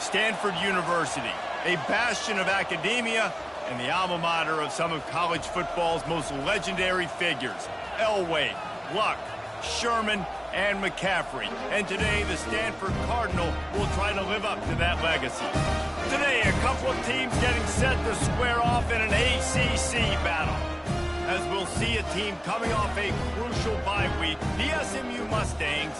Stanford University, a bastion of academia and the alma mater of some of college football's most legendary figures, Elway, Luck, Sherman, and McCaffrey. And today, the Stanford Cardinal will try to live up to that legacy. Today, a couple of teams getting set to square off in an ACC battle. As we'll see a team coming off a crucial bye week, the SMU Mustangs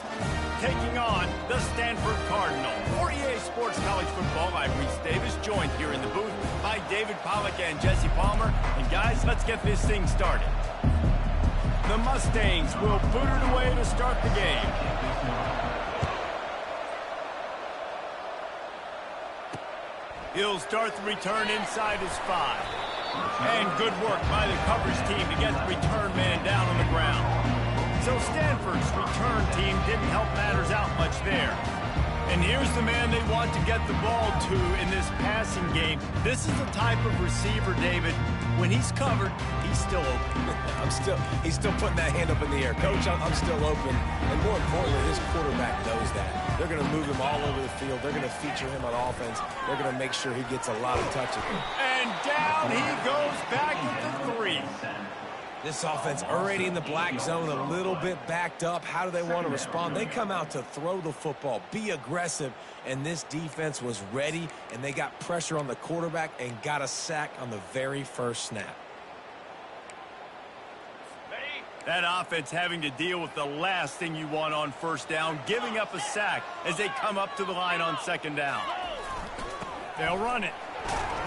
taking on the Stanford Cardinal. For EA Sports College Football, I'm Reese Davis, joined here in the booth by David Pollack and Jesse Palmer. And guys, let's get this thing started. The Mustangs will boot it away to start the game. He'll start the return inside his 5. And good work by the coverage team to get the return man down on the ground. So Stanford's return team didn't help matters out much there. And here's the man they want to get the ball to in this passing game. This is the type of receiver, David, when he's covered, he's still open. He's still putting that hand up in the air. Coach, I'm still open. And more importantly, his quarterback knows that. They're going to move him all over the field. They're going to feature him on offense. They're going to make sure he gets a lot of touches. And down he goes back at the 3. This offense already in the black zone, a little bit backed up. How do they want to respond? They come out to throw the football, be aggressive, and this defense was ready, and they got pressure on the quarterback and got a sack on the very first snap. That offense having to deal with the last thing you want on first down, giving up a sack as they come up to the line on second down. They'll run it.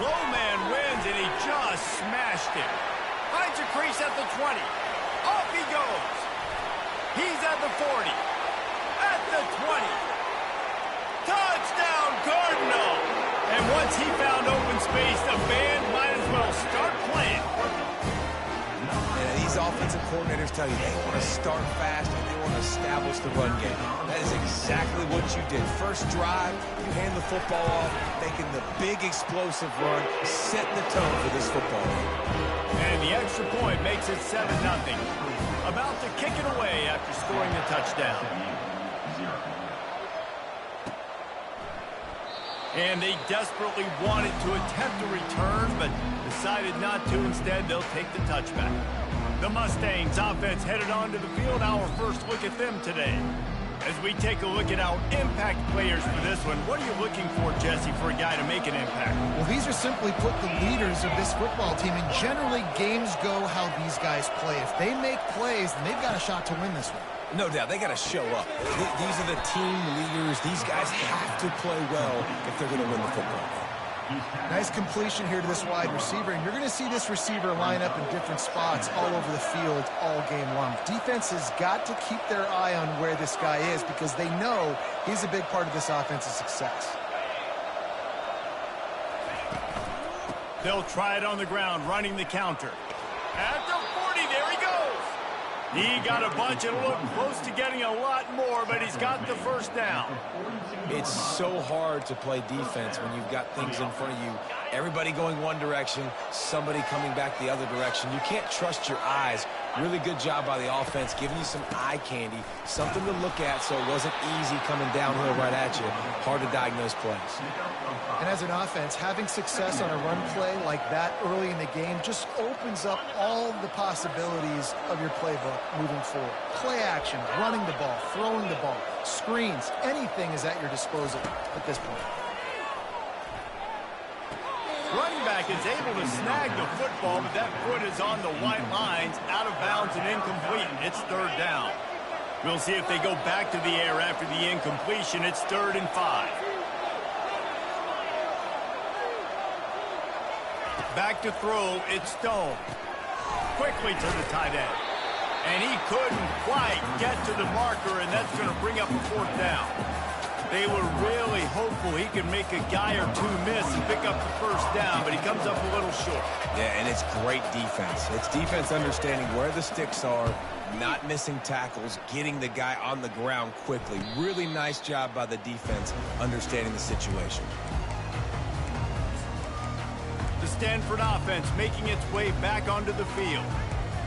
Low man wins, and he just smashed it. Finds a crease at the 20. Off he goes. He's at the 40. At the 20. Touchdown, Cardinal! And once he found open space, the band might as well start playing. Yeah, these offensive coordinators tell you they want to start fast and they want to establish the run game. That is exactly what you did. First drive, you hand the football off, making the big explosive run, setting the tone for this football game. And the extra point makes it 7-0. About to kick it away after scoring the touchdown. And they desperately wanted to attempt a return, but decided not to. Instead, they'll take the touchback. The Mustangs offense headed onto the field. Our first look at them today. As we take a look at our impact players for this one, what are you looking for, Jesse, for a guy to make an impact? Well, these are simply put the leaders of this football team, and generally games go how these guys play. If they make plays, then they've got a shot to win this one. No doubt, they got to show up. These are the team leaders. These guys have to play well if they're going to win the football game. Nice completion here to this wide receiver, and you're going to see this receiver line up in different spots all over the field all game long. Defense has got to keep their eye on where this guy is because they know he's a big part of this offense's success. They'll try it on the ground, running the counter. At the 40, there he goes. He got a bunch and looked close to getting a lot more, but he's got the first down. It's so hard to play defense when you've got things in front of you. Everybody going one direction, somebody coming back the other direction. You can't trust your eyes. Really good job by the offense, giving you some eye candy, something to look at so it wasn't easy coming downhill right at you. Hard to diagnose plays. And as an offense, having success on a run play like that early in the game just opens up all the possibilities of your playbook moving forward. Play action, running the ball, throwing the ball, screens, anything is at your disposal at this point. Running back is able to snag the football, but that foot is on the white lines, out of bounds and incomplete. It's third down. We'll see if they go back to the air after the incompletion. It's 3rd and 5. Back to throw, it's Stone. Quickly to the tight end. And he couldn't quite get to the marker, and that's going to bring up a 4th down. They were really hopeful he could make a guy or two miss and pick up the first down, but he comes up a little short. Yeah, and it's great defense. It's defense understanding where the sticks are, not missing tackles, getting the guy on the ground quickly. Really nice job by the defense understanding the situation. The Stanford offense making its way back onto the field.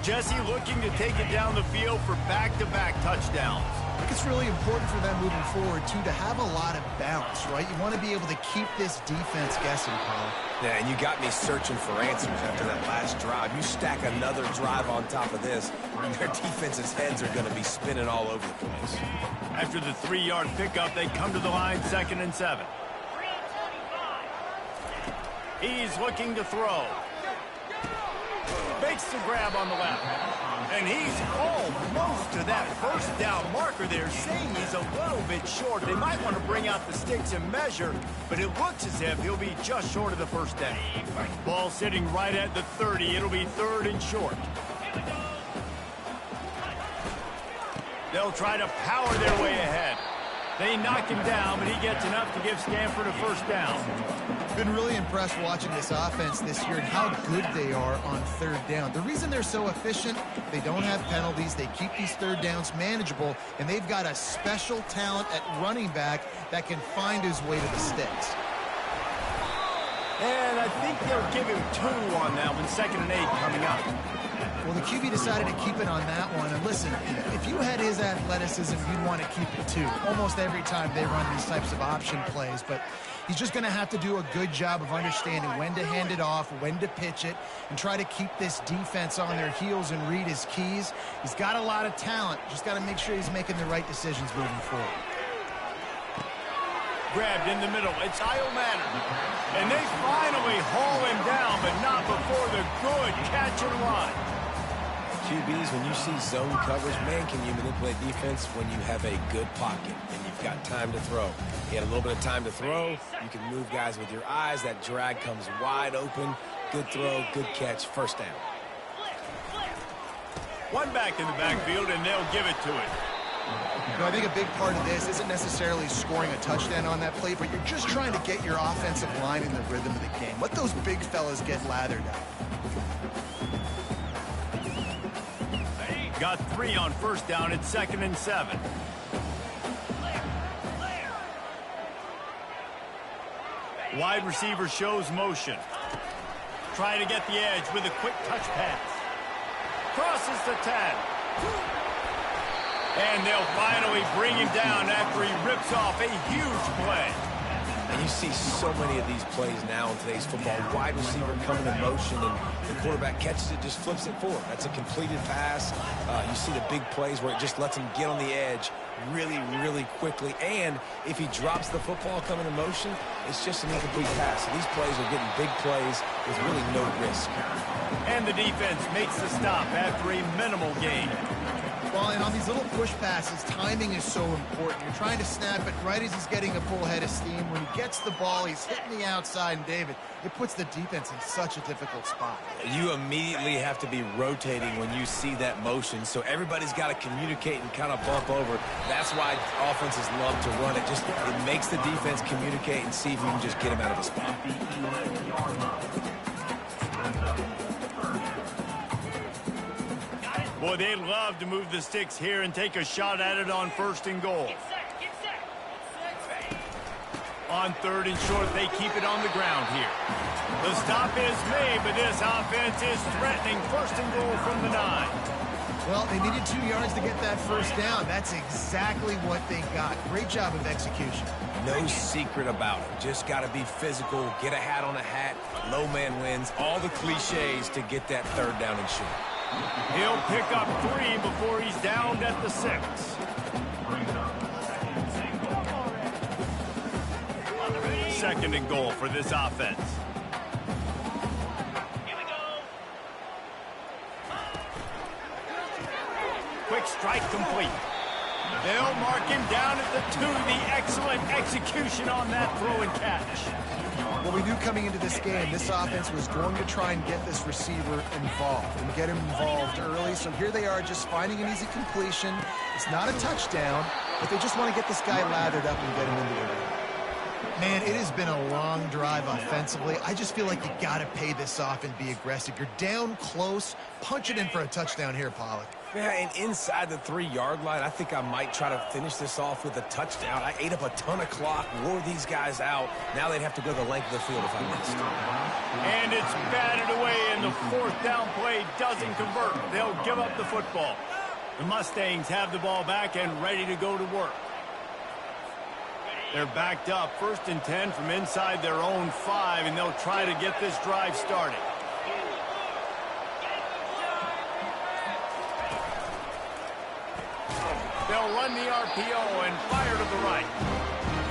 Jesse looking to take it down the field for back-to-back touchdowns. I think it's really important for them moving forward, too, to have a lot of bounce, right? You want to be able to keep this defense guessing, Paul. Yeah, and you got me searching for answers after that last drive. You stack another drive on top of this, and their defense's heads are going to be spinning all over the place. After the 3-yard pickup, they come to the line, 2nd and 7. He's looking to throw. Makes the grab on the left. And he's almost to that first down marker there, saying he's a little bit short. They might want to bring out the sticks and measure, but it looks as if he'll be just short of the first down. Ball sitting right at the 30. It'll be 3rd and short. They'll try to power their way ahead. They knock him down, but he gets enough to give Stanford a first down. Been really impressed watching this offense this year and how good they are on 3rd down. The reason they're so efficient, they don't have penalties, they keep these 3rd downs manageable, and they've got a special talent at running back that can find his way to the sticks. And I think they'll give him 2 on that one, 2nd and 8 coming up. Well, the QB decided to keep it on that one. And listen, if you had his athleticism, you'd want to keep it too. Almost every time they run these types of option plays. But he's just going to have to do a good job of understanding when to hand it off, when to pitch it, and try to keep this defense on their heels and read his keys. He's got a lot of talent. Just got to make sure he's making the right decisions moving forward. Grabbed in the middle. It's Io Manor. And they finally haul him down, but not before the good catch and run. QBs, when you see zone coverage, man, can you manipulate defense when you have a good pocket and you've got time to throw. You had a little bit of time to throw. You can move guys with your eyes. That drag comes wide open. Good throw, good catch, first down. One back in the backfield, and they'll give it to him. You know, I think a big part of this isn't necessarily scoring a touchdown on that play, but you're just trying to get your offensive line in the rhythm of the game. Let those big fellas get lathered out. Got 3 on first down. It's 2nd and 7. Wide receiver shows motion. Trying to get the edge with a quick touch pass. Crosses the 10. And they'll finally bring him down after he rips off a huge play. And you see so many of these plays now in today's football. Wide receiver coming in motion, and the quarterback catches it, just flips it forward. That's a completed pass. You see the big plays where it just lets him get on the edge really, really quickly. And if he drops the football coming in motion, it's just an incomplete pass. So these plays are getting big plays with really no risk. And the defense makes the stop after a minimal gain. Well, and on these little push passes, timing is so important. You're trying to snap it right as he's getting a full head of steam. When he gets the ball, he's hitting the outside, and David, it puts the defense in such a difficult spot. You immediately have to be rotating when you see that motion, so everybody's got to communicate and kind of bump over. That's why offenses love to run it. It makes the defense communicate and see if you can just get him out of the spot. Boy, they'd love to move the sticks here and take a shot at it on 1st and goal. On 3rd and short, they keep it on the ground here. The stop is made, but this offense is threatening 1st and goal from the 9. Well, they needed 2 yards to get that first down. That's exactly what they got. Great job of execution. No secret about it. Just got to be physical, get a hat on a hat, low man wins, all the cliches to get that 3rd down and short. He'll pick up 3 before he's downed at the 6. Second and goal for this offense. Quick strike complete. They'll mark him down at the 2. The excellent execution on that throw and catch. Well, we knew coming into this game, this offense was going to try and get this receiver involved and get him involved early. So here they are just finding an easy completion. It's not a touchdown, but they just want to get this guy lathered up and get him into the game. Man, it has been a long drive offensively. I just feel like you got to pay this off and be aggressive. You're down close. Punch it in for a touchdown here, Pollock. Yeah, and inside the 3-yard line, I think I might try to finish this off with a touchdown. I ate up a ton of clock, wore these guys out. Now they'd have to go the length of the field if I missed. And it's batted away, and the 4th down play doesn't convert. They'll give up the football. The Mustangs have the ball back and ready to go to work. They're backed up, 1st and 10 from inside their own 5, and they'll try to get this drive started. They'll run the RPO and fire to the right.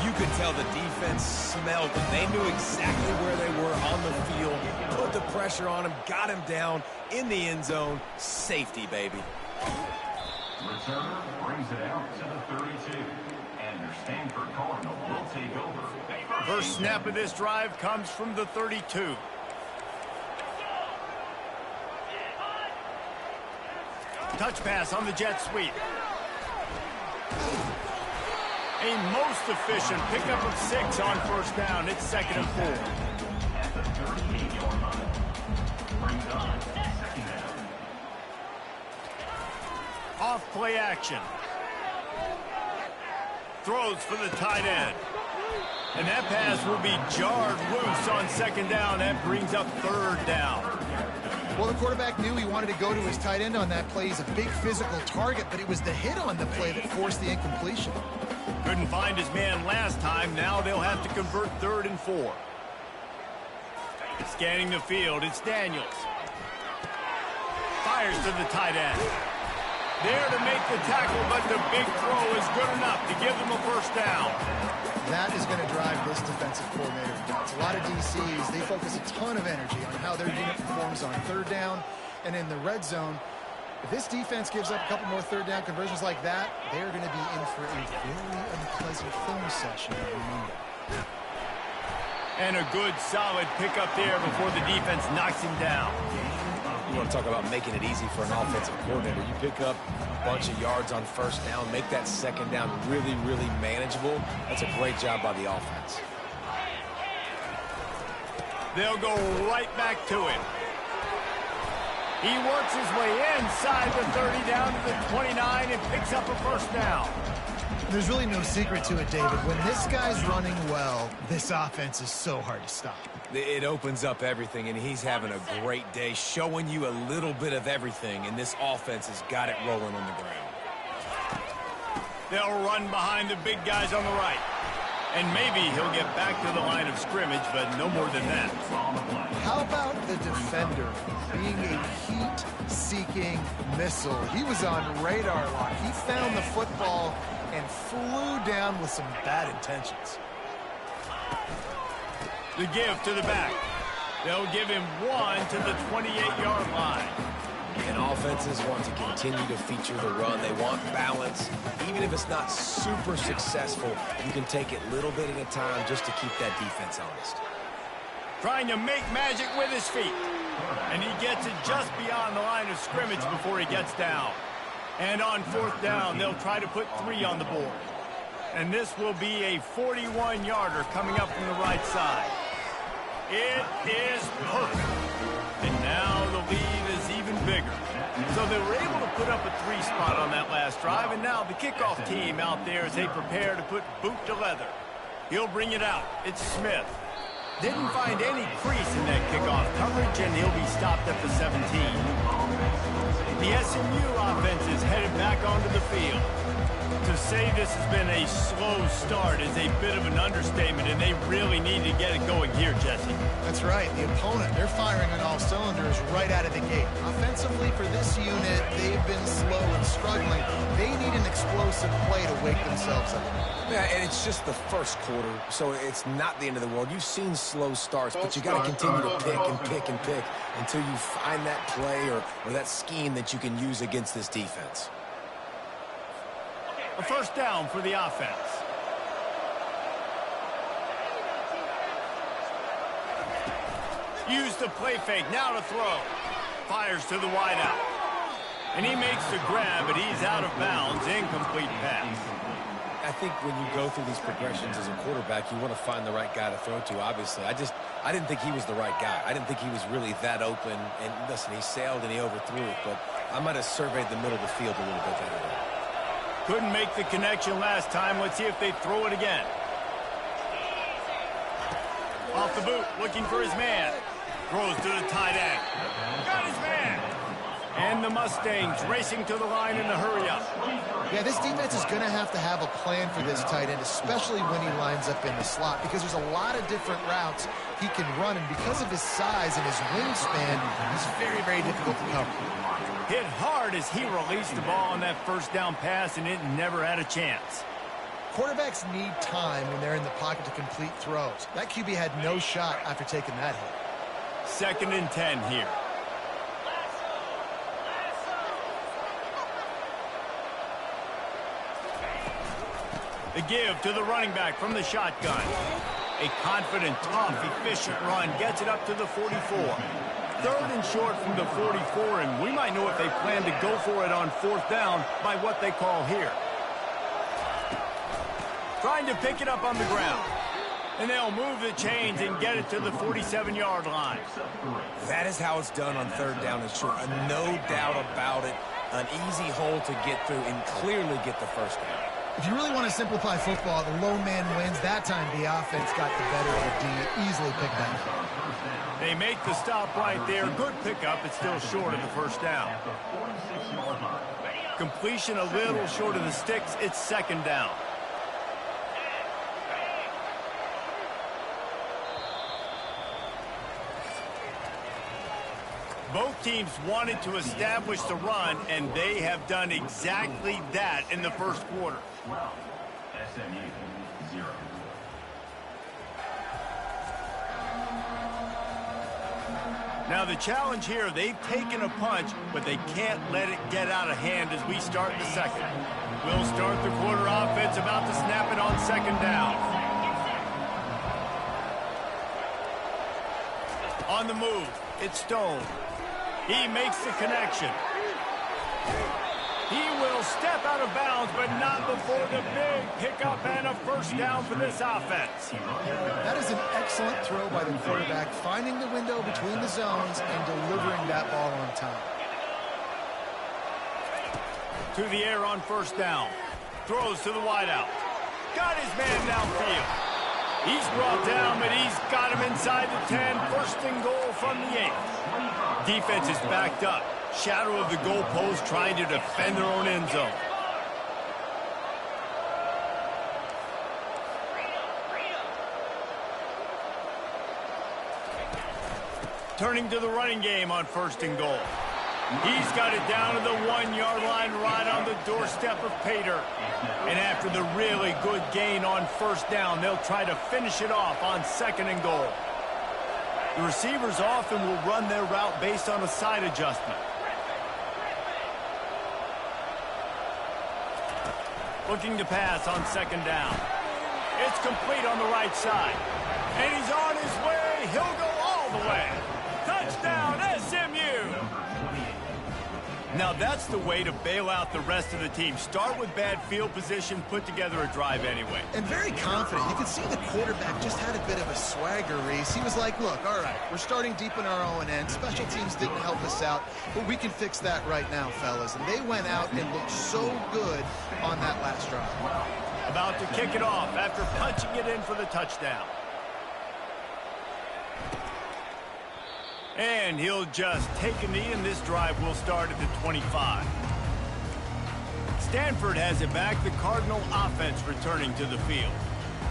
You could tell the defense smelled it. They knew exactly where they were on the field, put the pressure on him, got him down in the end zone. Safety, baby. Returner brings it out to the 32. And your Stanford Cardinal will take over. First snap of this drive comes from the 32. Touch pass on the jet sweep. A most efficient pickup of 6 on 1st down. It's 2nd and 4. At the 38-yard line. Brings on 2nd down. Off play action. Throws for the tight end. And that pass will be jarred loose on 2nd down. That brings up 3rd down. Well, the quarterback knew he wanted to go to his tight end on that play. He's a big physical target, but it was the hit on the play that forced the incompletion. Couldn't find his man last time. Now they'll have to convert 3rd and 4. Scanning the field, it's Daniels. Fires to the tight end. There to make the tackle, but the big throw is good enough to give them a 1st down. That is going to drive this defensive coordinator nuts. A lot of DCs, they focus a ton of energy on how their unit performs on 3rd down and in the red zone. If this defense gives up a couple more 3rd down conversions like that, they're going to be in for a very unpleasant film session every Monday. And a good, solid pickup there before the defense knocks him down. You want to talk about making it easy for an offensive coordinator. You pick up a bunch of yards on 1st down, make that 2nd down really, really manageable. That's a great job by the offense. They'll go right back to him. He works his way inside the 30 down to the 29 and picks up a 1st down. There's really no secret to it, David. When this guy's running well, this offense is so hard to stop. It opens up everything, and he's having a great day, showing you a little bit of everything, and this offense has got it rolling on the ground. They'll run behind the big guys on the right. And maybe he'll get back to the line of scrimmage, but no more than that. How about the defender being a heat-seeking missile? He was on radar lock. He found the football and flew down with some bad intentions. The give to the back. They'll give him 1 to the 28-yard line. And offenses want to continue to feature the run. They want balance. Even if it's not super successful, you can take it little bit at a time just to keep that defense honest. Trying to make magic with his feet. And he gets it just beyond the line of scrimmage before he gets down. And on 4th down, they'll try to put 3 on the board. And this will be a 41-yarder coming up from the right side. It is perfect. And now the lead is even bigger. So they were able to put up a 3 spot on that last drive, and now the kickoff team out there as they prepare to put boot to leather. He'll bring it out. It's Smith. Didn't find any crease in that kickoff coverage, and he'll be stopped at the 17. The SMU offense is headed back onto the field. To say this has been a slow start is a bit of an understatement, and they really need to get it going here, Jesse. That's right. The opponent, they're firing on all cylinders right out of the gate. Offensively, for this unit, they've been slow and struggling. They need an explosive play to wake themselves up. Yeah, and it's just the first quarter, so it's not the end of the world. You've seen slow starts, but you got to continue to pick and pick and pick until you find that play or that scheme that you can use against this defense. A 1st down for the offense. Use the play fake, now to throw. Fires to the wideout. And he makes the grab, but he's out of bounds. Incomplete pass. I think when you go through these progressions as a quarterback, you want to find the right guy to throw to, obviously. I didn't think he was the right guy. I didn't think he was really that open. And listen, he sailed and he overthrew it, but I might have surveyed the middle of the field a little bit better. Couldn't make the connection last time. Let's see if they throw it again. Off the boot, looking for his man. Throws to the tight end. Got his man. And the Mustangs racing to the line in the hurry-up. Yeah, this defense is going to have a plan for this tight end, especially when he lines up in the slot, because there's a lot of different routes he can run, and because of his size and his wingspan, he's very, very difficult to cover. Hit hard as he released the ball on that first down pass, and it never had a chance. Quarterbacks need time when they're in the pocket to complete throws. That QB had no shot after taking that hit. 2nd and 10 here. The give to the running back from the shotgun. A confident, tough, efficient run gets it up to the 44. 3rd and short from the 44, and we might know if they plan to go for it on 4th down by what they call here. Trying to pick it up on the ground. And they'll move the chains and get it to the 47-yard line. That is how it's done on 3rd down and short. No doubt about it. An easy hole to get through and clearly get the 1st down. If you really want to simplify football, the low man wins. That time the offense got the better of the D. Easily picked that up. They make the stop right there. Good pickup. It's still short of the 1st down. Completion a little short of the sticks. It's 2nd down. Both teams wanted to establish the run, and they have done exactly that in the 1st quarter. 12, SMU 0. Now the challenge here, they've taken a punch, but they can't let it get out of hand as we start the 2nd. We'll start the quarter offense, about to snap it on 2nd down. On the move, it's Stone. He makes the connection. He will step out of bounds, but not before the big pickup and a 1st down for this offense. That is an excellent throw by the quarterback, finding the window between the zones and delivering that ball on time. To the air on 1st down. Throws to the wideout. Got his man downfield. He's brought down, but he's got him inside the 10. 1st and goal from the 8. Defense is backed up. Shadow of the goalpost, trying to defend their own end zone. Turning to the running game on 1st and goal. He's got it down to the 1-yard line, right on the doorstep of Pater. And after the really good gain on 1st down, they'll try to finish it off on 2nd and goal. The receivers often will run their route based on a side adjustment. Looking to pass on 2nd down. It's complete on the right side. And he's on his way. He'll go all the way. Touchdown, SMU! Now that's the way to bail out the rest of the team. Start with bad field position, put together a drive anyway. And very confident. You can see the quarterback just had a bit of a swagger, Reese. He was like, look, all right, we're starting deep in our own end. Special teams didn't help us out, but we can fix that right now, fellas. And they went out and looked so good on that last drive. About to kick it off after punching it in for the touchdown. And he'll just take a knee, and this drive will start at the 25. Stanford has it back. The Cardinal offense returning to the field.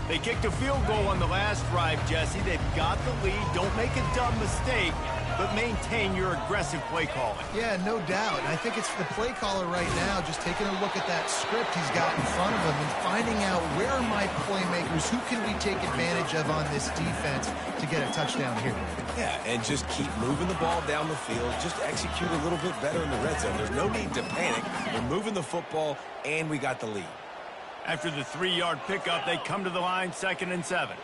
They kicked a field goal on the last drive, Jesse. They've got the lead. Don't make a dumb mistake, but maintain your aggressive play calling. Yeah, no doubt. And I think it's the play caller right now just taking a look at that script he's got in front of him and finding out where are my playmakers, who can we take advantage of on this defense to get a touchdown here. Yeah, and just keep moving the ball down the field. Just execute a little bit better in the red zone. There's no need to panic. We're moving the football, and we got the lead. After the 3-yard pickup, they come to the line, 2nd and 7.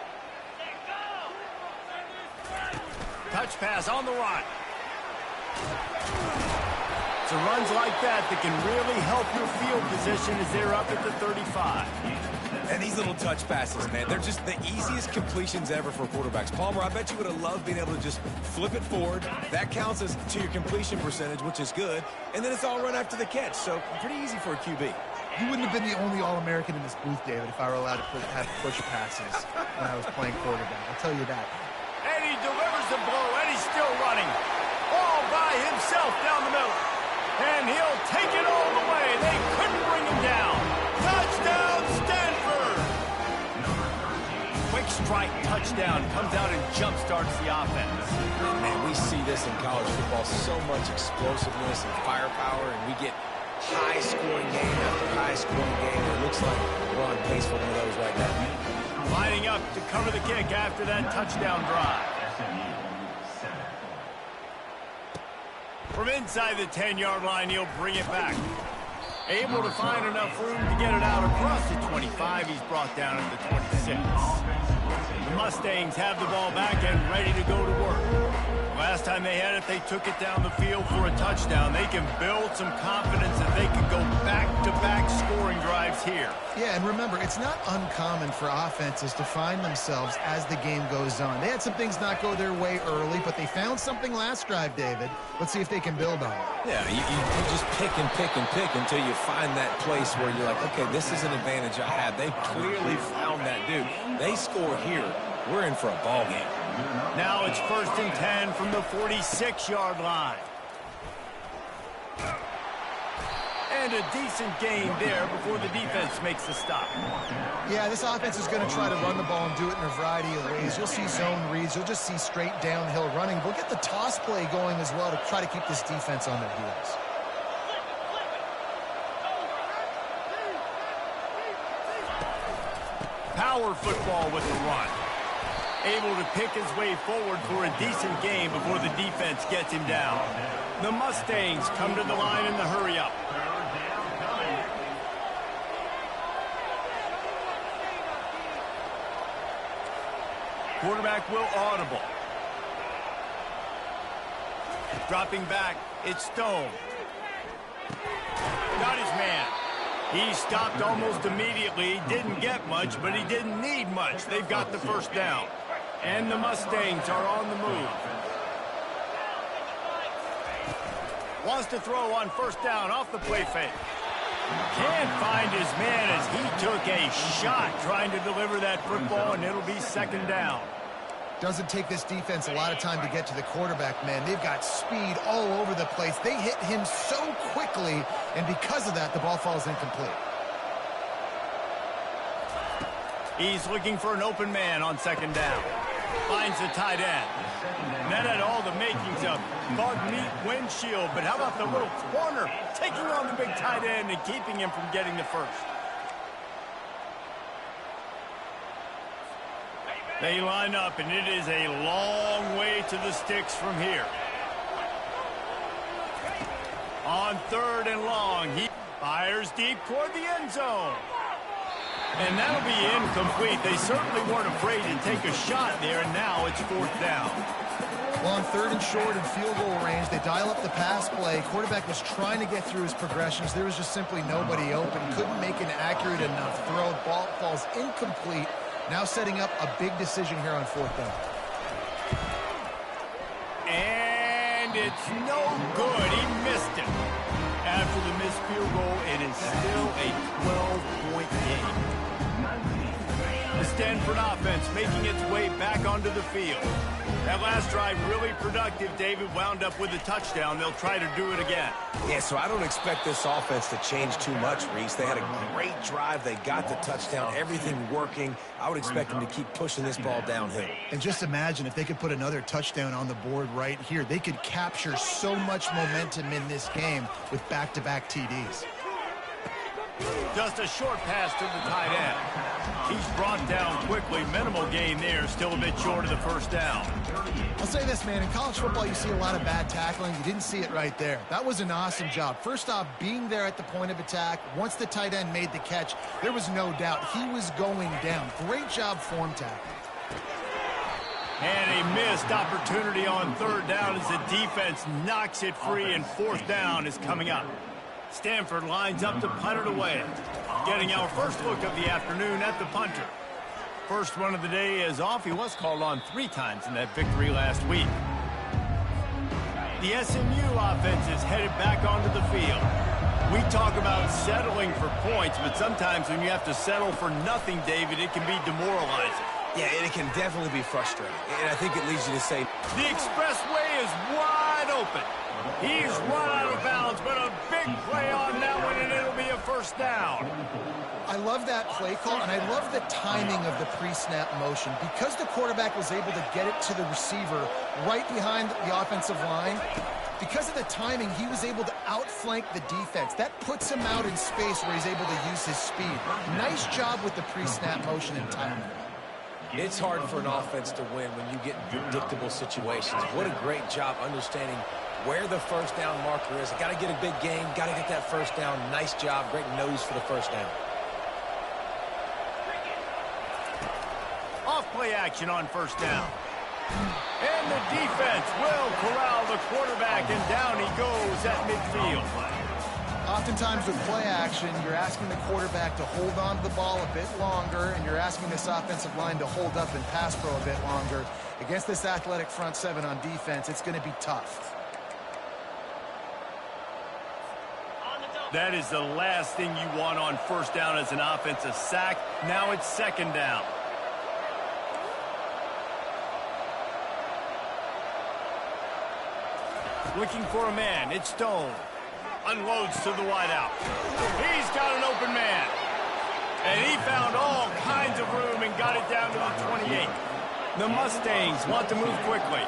Touch pass on the run. So runs like that can really help your field position as they're up at the 35. And these little touch passes, man, they're just the easiest completions ever for quarterbacks. Palmer, I bet you would have loved being able to just flip it forward. That counts as to your completion percentage, which is good. And then it's all run after the catch, so pretty easy for a QB. You wouldn't have been the only All-American in this booth, David, if I were allowed to have push passes when I was playing quarterback. I'll tell you that. And he delivers the blow, and he's still running. All by himself down the middle. And he'll take it all the way. They couldn't bring him down. Touchdown, Stanford! Quick strike touchdown comes out and jump-starts the offense. And man, we see this in college football, so much explosiveness and firepower, and we get high-scoring game after high-scoring game. It looks like we're on pace for one of those right now. Lining up to cover the kick after that touchdown drive. From inside the 10-yard line, he'll bring it back. Able to find enough room to get it out across the 25. He's brought down at the 26. The Mustangs have the ball back and ready to go to work. Last time they had it, they took it down the field for a touchdown. They can build some confidence that they can go back-to-back scoring drives here. Yeah, and remember, it's not uncommon for offenses to find themselves as the game goes on. They had some things not go their way early, but they found something last drive, David. Let's see if they can build on it. Yeah, you just pick and pick and pick until you find that place where you're like, okay, this is an advantage I have. They clearly found that dude. They score here. We're in for a ball game. Now it's 1st and 10 from the 46-yard line. And a decent gain there before the defense makes the stop. Yeah, this offense is going to try to run the ball and do it in a variety of ways. You'll see zone reads. You'll just see straight downhill running. We'll get the toss play going as well to try to keep this defense on their heels. Power football with the run. Able to pick his way forward for a decent gain before the defense gets him down. The Mustangs come to the line in the hurry-up. Quarterback will audible. Dropping back, it's Stone. Got his man. He stopped almost immediately. Didn't get much, but he didn't need much. They've got the first down. And the Mustangs are on the move. Wants to throw on 1st down off the play fake. Can't find his man as he took a shot trying to deliver that football, and it'll be 2nd down. Doesn't take this defense a lot of time to get to the quarterback, man. They've got speed all over the place. They hit him so quickly, and because of that, the ball falls incomplete. He's looking for an open man on 2nd down. Finds the tight end. And that had all the makings of bug meat windshield, but how about the little corner taking on the big tight end and keeping him from getting the first? They line up, and it is a long way to the sticks from here. On 3rd and long, he fires deep toward the end zone. And that'll be incomplete. They certainly weren't afraid to take a shot there, and now it's 4th down. Well, on 3rd and short and field goal range, they dial up the pass play. Quarterback was trying to get through his progressions. There was just simply nobody open. Couldn't make an accurate enough throw. Ball falls incomplete. Now setting up a big decision here on 4th down. And it's no good. He missed it. After the missed field goal, it is still a 12-point game. The Stanford offense making its way back onto the field. That last drive really productive. David wound up with a touchdown. They'll try to do it again. Yeah, so I don't expect this offense to change too much, Reese. They had a great drive. They got the touchdown. Everything working. I would expect them to keep pushing this ball downhill. And just imagine if they could put another touchdown on the board right here. They could capture so much momentum in this game with back-to-back TDs. Just a short pass to the tight end. He's brought down quickly. Minimal gain there. Still a bit short of the 1st down. I'll say this, man. In college football, you see a lot of bad tackling. You didn't see it right there. That was an awesome job. First off, being there at the point of attack. Once the tight end made the catch, there was no doubt he was going down. Great job form tackling. And a missed opportunity on 3rd down as the defense knocks it free, and 4th down is coming up. Stanford lines up to punt it away. Getting our first look of the afternoon at the punter. First one of the day is off. He was called on 3 times in that victory last week. The SMU offense is headed back onto the field. We talk about settling for points, but sometimes when you have to settle for nothing, David, it can be demoralizing. Yeah, and it can definitely be frustrating. And I think it leads you to say, the expressway is wide open. He's run out of bounds, but a big play on that one, and it'll be a first down. I love that play call, and I love the timing of the pre-snap motion. Because the quarterback was able to get it to the receiver right behind the offensive line, because of the timing, he was able to outflank the defense. That puts him out in space where he's able to use his speed. Nice job with the pre-snap motion and timing. It's hard for an offense to win when you get in predictable situations. What a great job understanding where the first down marker is. Got to get a big game, got to get that first down. Nice job, great nose for the first down. Off play action on first down. And the defense will corral the quarterback, and down he goes at midfield. Oftentimes with play action, you're asking the quarterback to hold on to the ball a bit longer, and you're asking this offensive line to hold up and pass pro a bit longer. Against this athletic front seven on defense, it's going to be tough. That is the last thing you want on first down as an offensive sack. Now it's second down. Looking for a man. It's Stone. Unloads to the wideout. He's got an open man. And he found all kinds of room and got it down to the 28. The Mustangs want to move quickly.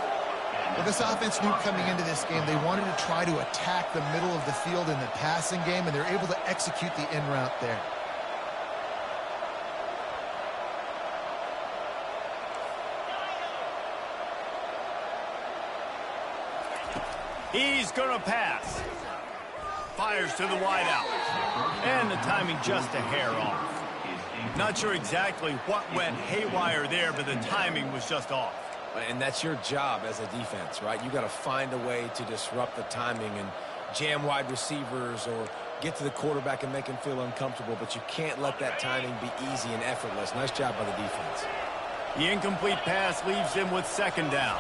Well, this offense knew coming into this game they wanted to try to attack the middle of the field in the passing game, and they're able to execute the in route there. He's going to pass. Fires to the wideout. And the timing just a hair off. Not sure exactly what went haywire there, but the timing was just off. And that's your job as a defense, right? You got to find a way to disrupt the timing and jam wide receivers or get to the quarterback and make him feel uncomfortable, but you can't let that timing be easy and effortless. Nice job by the defense. The incomplete pass leaves him with second down.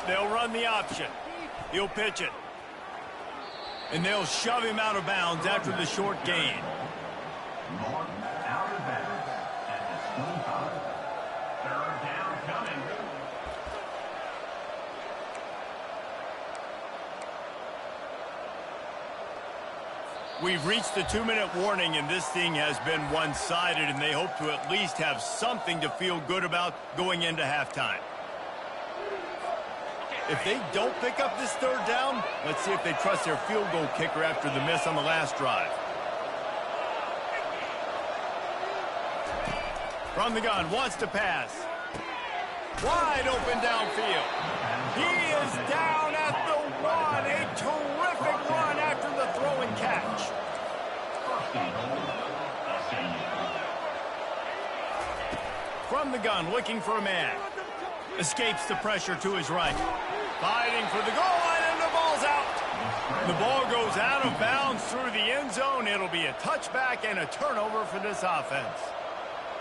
They'll run the option. He'll pitch it. And they'll shove him out of bounds after the short gain. Norton out of bounds at the 25. Third down coming. We've reached the 2-minute warning, and this thing has been one-sided, and they hope to at least have something to feel good about going into halftime. If they don't pick up this third down, let's see if they trust their field goal kicker after the miss on the last drive. From the gun, wants to pass. Wide open downfield. He is down at the 1. A terrific run after the throw and catch. From the gun, looking for a man. Escapes the pressure to his right. Fighting for the goal line, and the ball's out. The ball goes out of bounds through the end zone. It'll be a touchback and a turnover for this offense.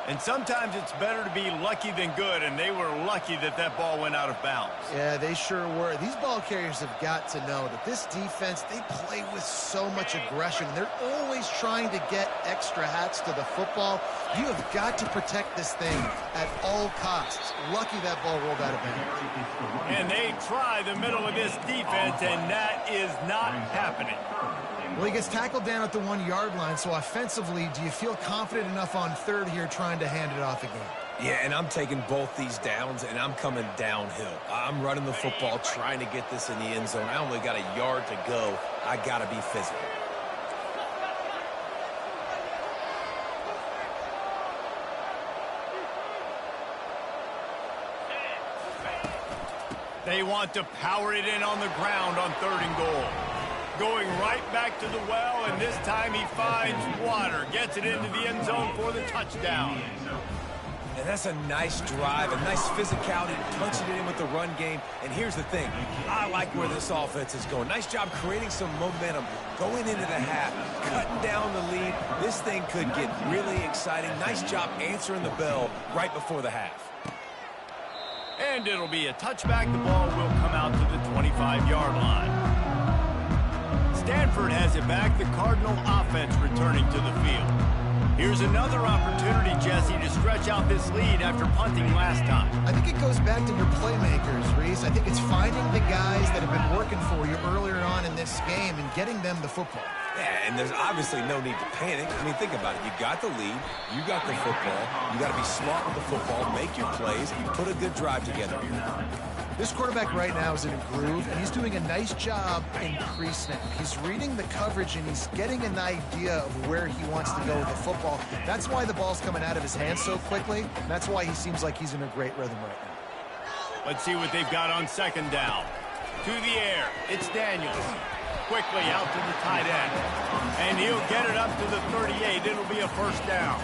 And sometimes it's better to be lucky than good, and they were lucky that that ball went out of bounds. Yeah, they sure were. These ball carriers have got to know that this defense, they play with so much aggression. They're always trying to get extra hats to the football. You have got to protect this thing at all costs. Lucky that ball rolled out of bounds. And they try the middle of this defense, and that is not happening. Well, he gets tackled down at the 1-yard line, so offensively, do you feel confident enough on third here trying to hand it off again? Yeah, and I'm taking both these downs, and I'm coming downhill. I'm running the football, trying to get this in the end zone. I only got a yard to go. I got to be physical. They want to power it in on the ground on 3rd and goal. Going right back to the well, and this time he finds water. Gets it into the end zone for the touchdown. And that's a nice drive, a nice physicality, punching it in with the run game. And here's the thing. I like where this offense is going. Nice job creating some momentum, going into the half, cutting down the lead. This thing could get really exciting. Nice job answering the bell right before the half. And it'll be a touchback. The ball will come out to the 25-yard line. Stanford has it back. The Cardinal offense returning to the field. Here's another opportunity, Jesse, to stretch out this lead after punting last time. I think it goes back to your playmakers, Reese. I think it's finding the guys that have been working for you earlier on in this game and getting them the football. Yeah, and there's obviously no need to panic. I mean, think about it. You got the lead. You got the football. You got to be smart with the football, make your plays, and put a good drive together here. This quarterback right now is in a groove, and he's doing a nice job in pre-snap. He's reading the coverage, and he's getting an idea of where he wants to go with the football. That's why the ball's coming out of his hands so quickly. That's why he seems like he's in a great rhythm right now. Let's see what they've got on second down. To the air, it's Daniels. Quickly out to the tight end. And he'll get it up to the 38. It'll be a first down.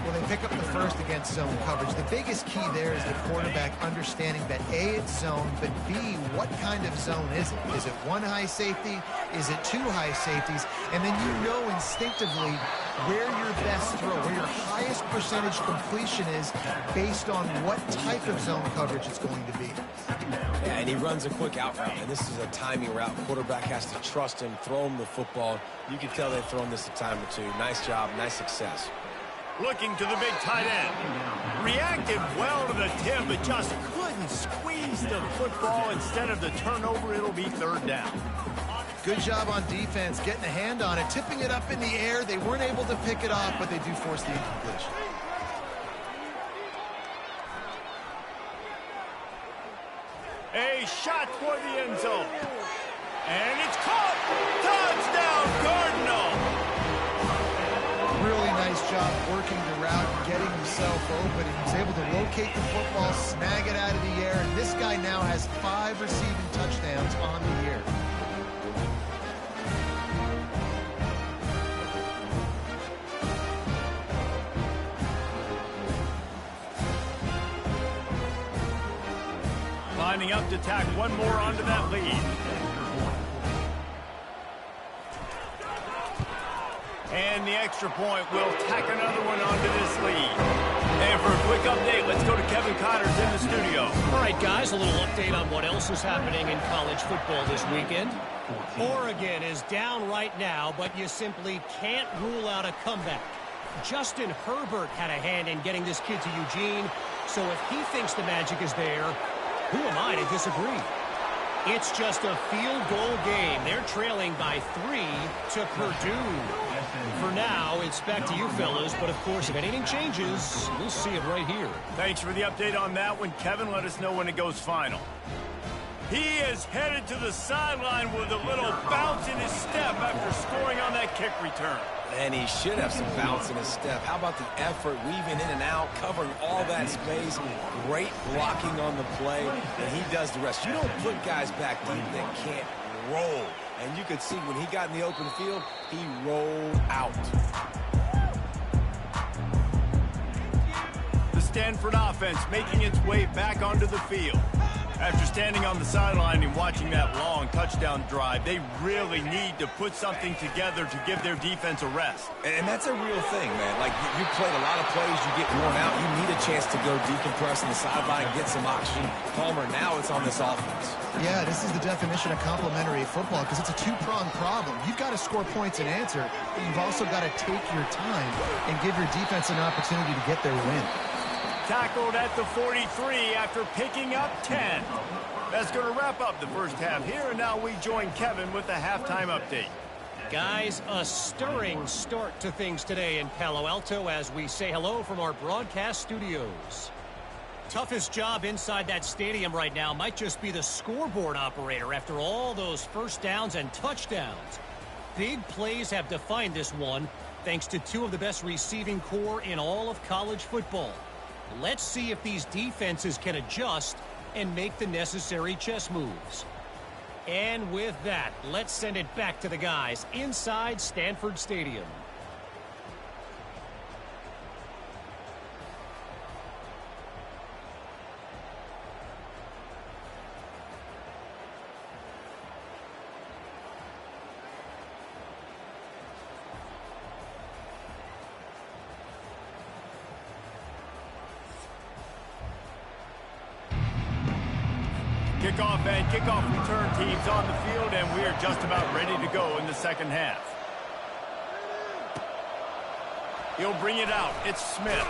Well, they pick up the first against zone coverage. The biggest key there is the quarterback understanding that A, it's zone, but B, what kind of zone is it? Is it one high safety? Is it two high safeties? And then you know instinctively where your best throw, where your highest percentage completion is based on what type of zone coverage it's going to be. Yeah, and he runs a quick out route, and this is a timing route. Quarterback has to trust him, throw him the football. You can tell they've thrown this a time or two. Nice job, nice success. Looking to the big tight end. Reacted well to the tip, but just couldn't squeeze the football. Instead of the turnover, it'll be third down. Good job on defense, getting a hand on it, tipping it up in the air. They weren't able to pick it off, but they do force the incompletion. A shot toward the end zone. And it's caught. Touchdown, Cardinal. Really nice job working the route and getting himself open. He was able to locate the football, snag it out of the air, and this guy now has 5 receiving touchdowns on the year. Lining up to tack one more onto that lead. And the extra point will tack another one onto this lead. And for a quick update, let's go to Kevin Connors in the studio. All right, guys, a little update on what else is happening in college football this weekend. Oregon is down right now, but you simply can't rule out a comeback. Justin Herbert had a hand in getting this kid to Eugene, so if he thinks the magic is there, who am I to disagree? It's just a field goal game. They're trailing by 3 to Purdue. For now, it's back to you fellas, but of course, if anything changes, we'll see it right here. Thanks for the update on that one, Kevin. Let us know when it goes final. He is headed to the sideline with a little bounce in his step after scoring on that kick return. And he should have some bounce in his step. How about the effort, weaving in and out, covering all that space, great blocking on the play, and he does the rest. You don't put guys back deep that can't roll. And you could see when he got in the open field, he rolled out. The Stanford offense making its way back onto the field. After standing on the sideline and watching that long touchdown drive, they really need to put something together to give their defense a rest. And that's a real thing, man. Like, you played a lot of plays, you get worn out, you need a chance to go decompress on the sideline and get some oxygen. Palmer, now it's on this offense. Yeah, this is the definition of complementary football because it's a two-pronged problem. You've got to score points and answer, but you've also got to take your time and give your defense an opportunity to get their win. Tackled at the 43 after picking up 10. That's going to wrap up the first half here, and now we join Kevin with the halftime update. Guys, a stirring start to things today in Palo Alto as we say hello from our broadcast studios. Toughest job inside that stadium right now might just be the scoreboard operator after all those first downs and touchdowns. Big plays have defined this one thanks to 2 of the best receiving corps in all of college football. Let's see if these defenses can adjust and make the necessary chess moves. And with that, let's send it back to the guys inside Stanford Stadium. Kickoff and kickoff return teams on the field, and we are just about ready to go in the second half. He'll bring it out. It's Smith.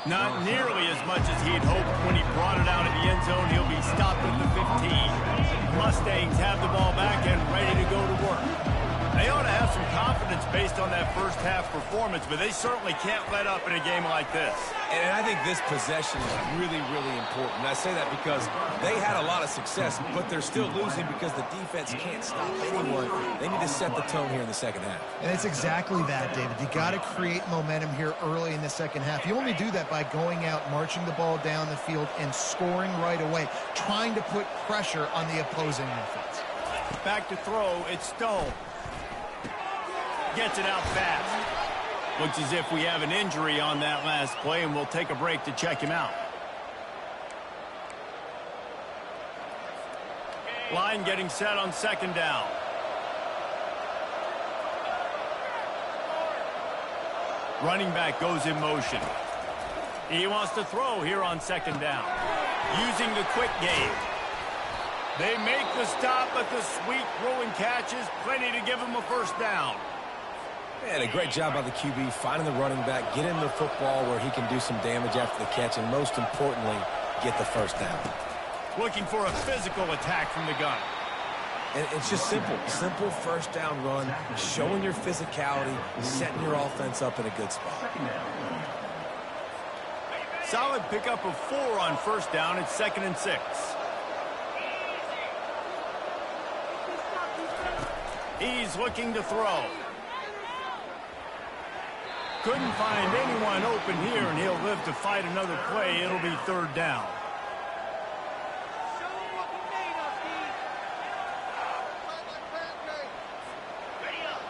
Not nearly as much as he'd hoped when he brought it out at the end zone. He'll be stopped at the 15. Mustangs have the ball back and ready to go to work. They ought to have some confidence based on that first half performance, but they certainly can't let up in a game like this. And I think this possession is really, really important. And I say that because they had a lot of success, but they're still losing because the defense can't stop anyone. They need to set the tone here in the second half. And it's exactly that, David. You got to create momentum here early in the second half. You only do that by going out, marching the ball down the field, and scoring right away, trying to put pressure on the opposing offense. Back to throw, it's Stone. Gets it out fast. Looks as if we have an injury on that last play, and we'll take a break to check him out. Line getting set on second down. Running back goes in motion. He wants to throw here on second down. Using the quick game. They make the stop, but the sweet rolling catch is plenty to give him a first down. And a great job by the QB finding the running back, get him the football where he can do some damage after the catch, and most importantly, get the first down. Looking for a physical attack from the gun. And it's just simple. Simple first down run, showing your physicality, setting your offense up in a good spot. Solid pickup of 4 on first down. It's 2nd and 6. He's looking to throw. Couldn't find anyone open here, and he'll live to fight another play. It'll be 3rd down.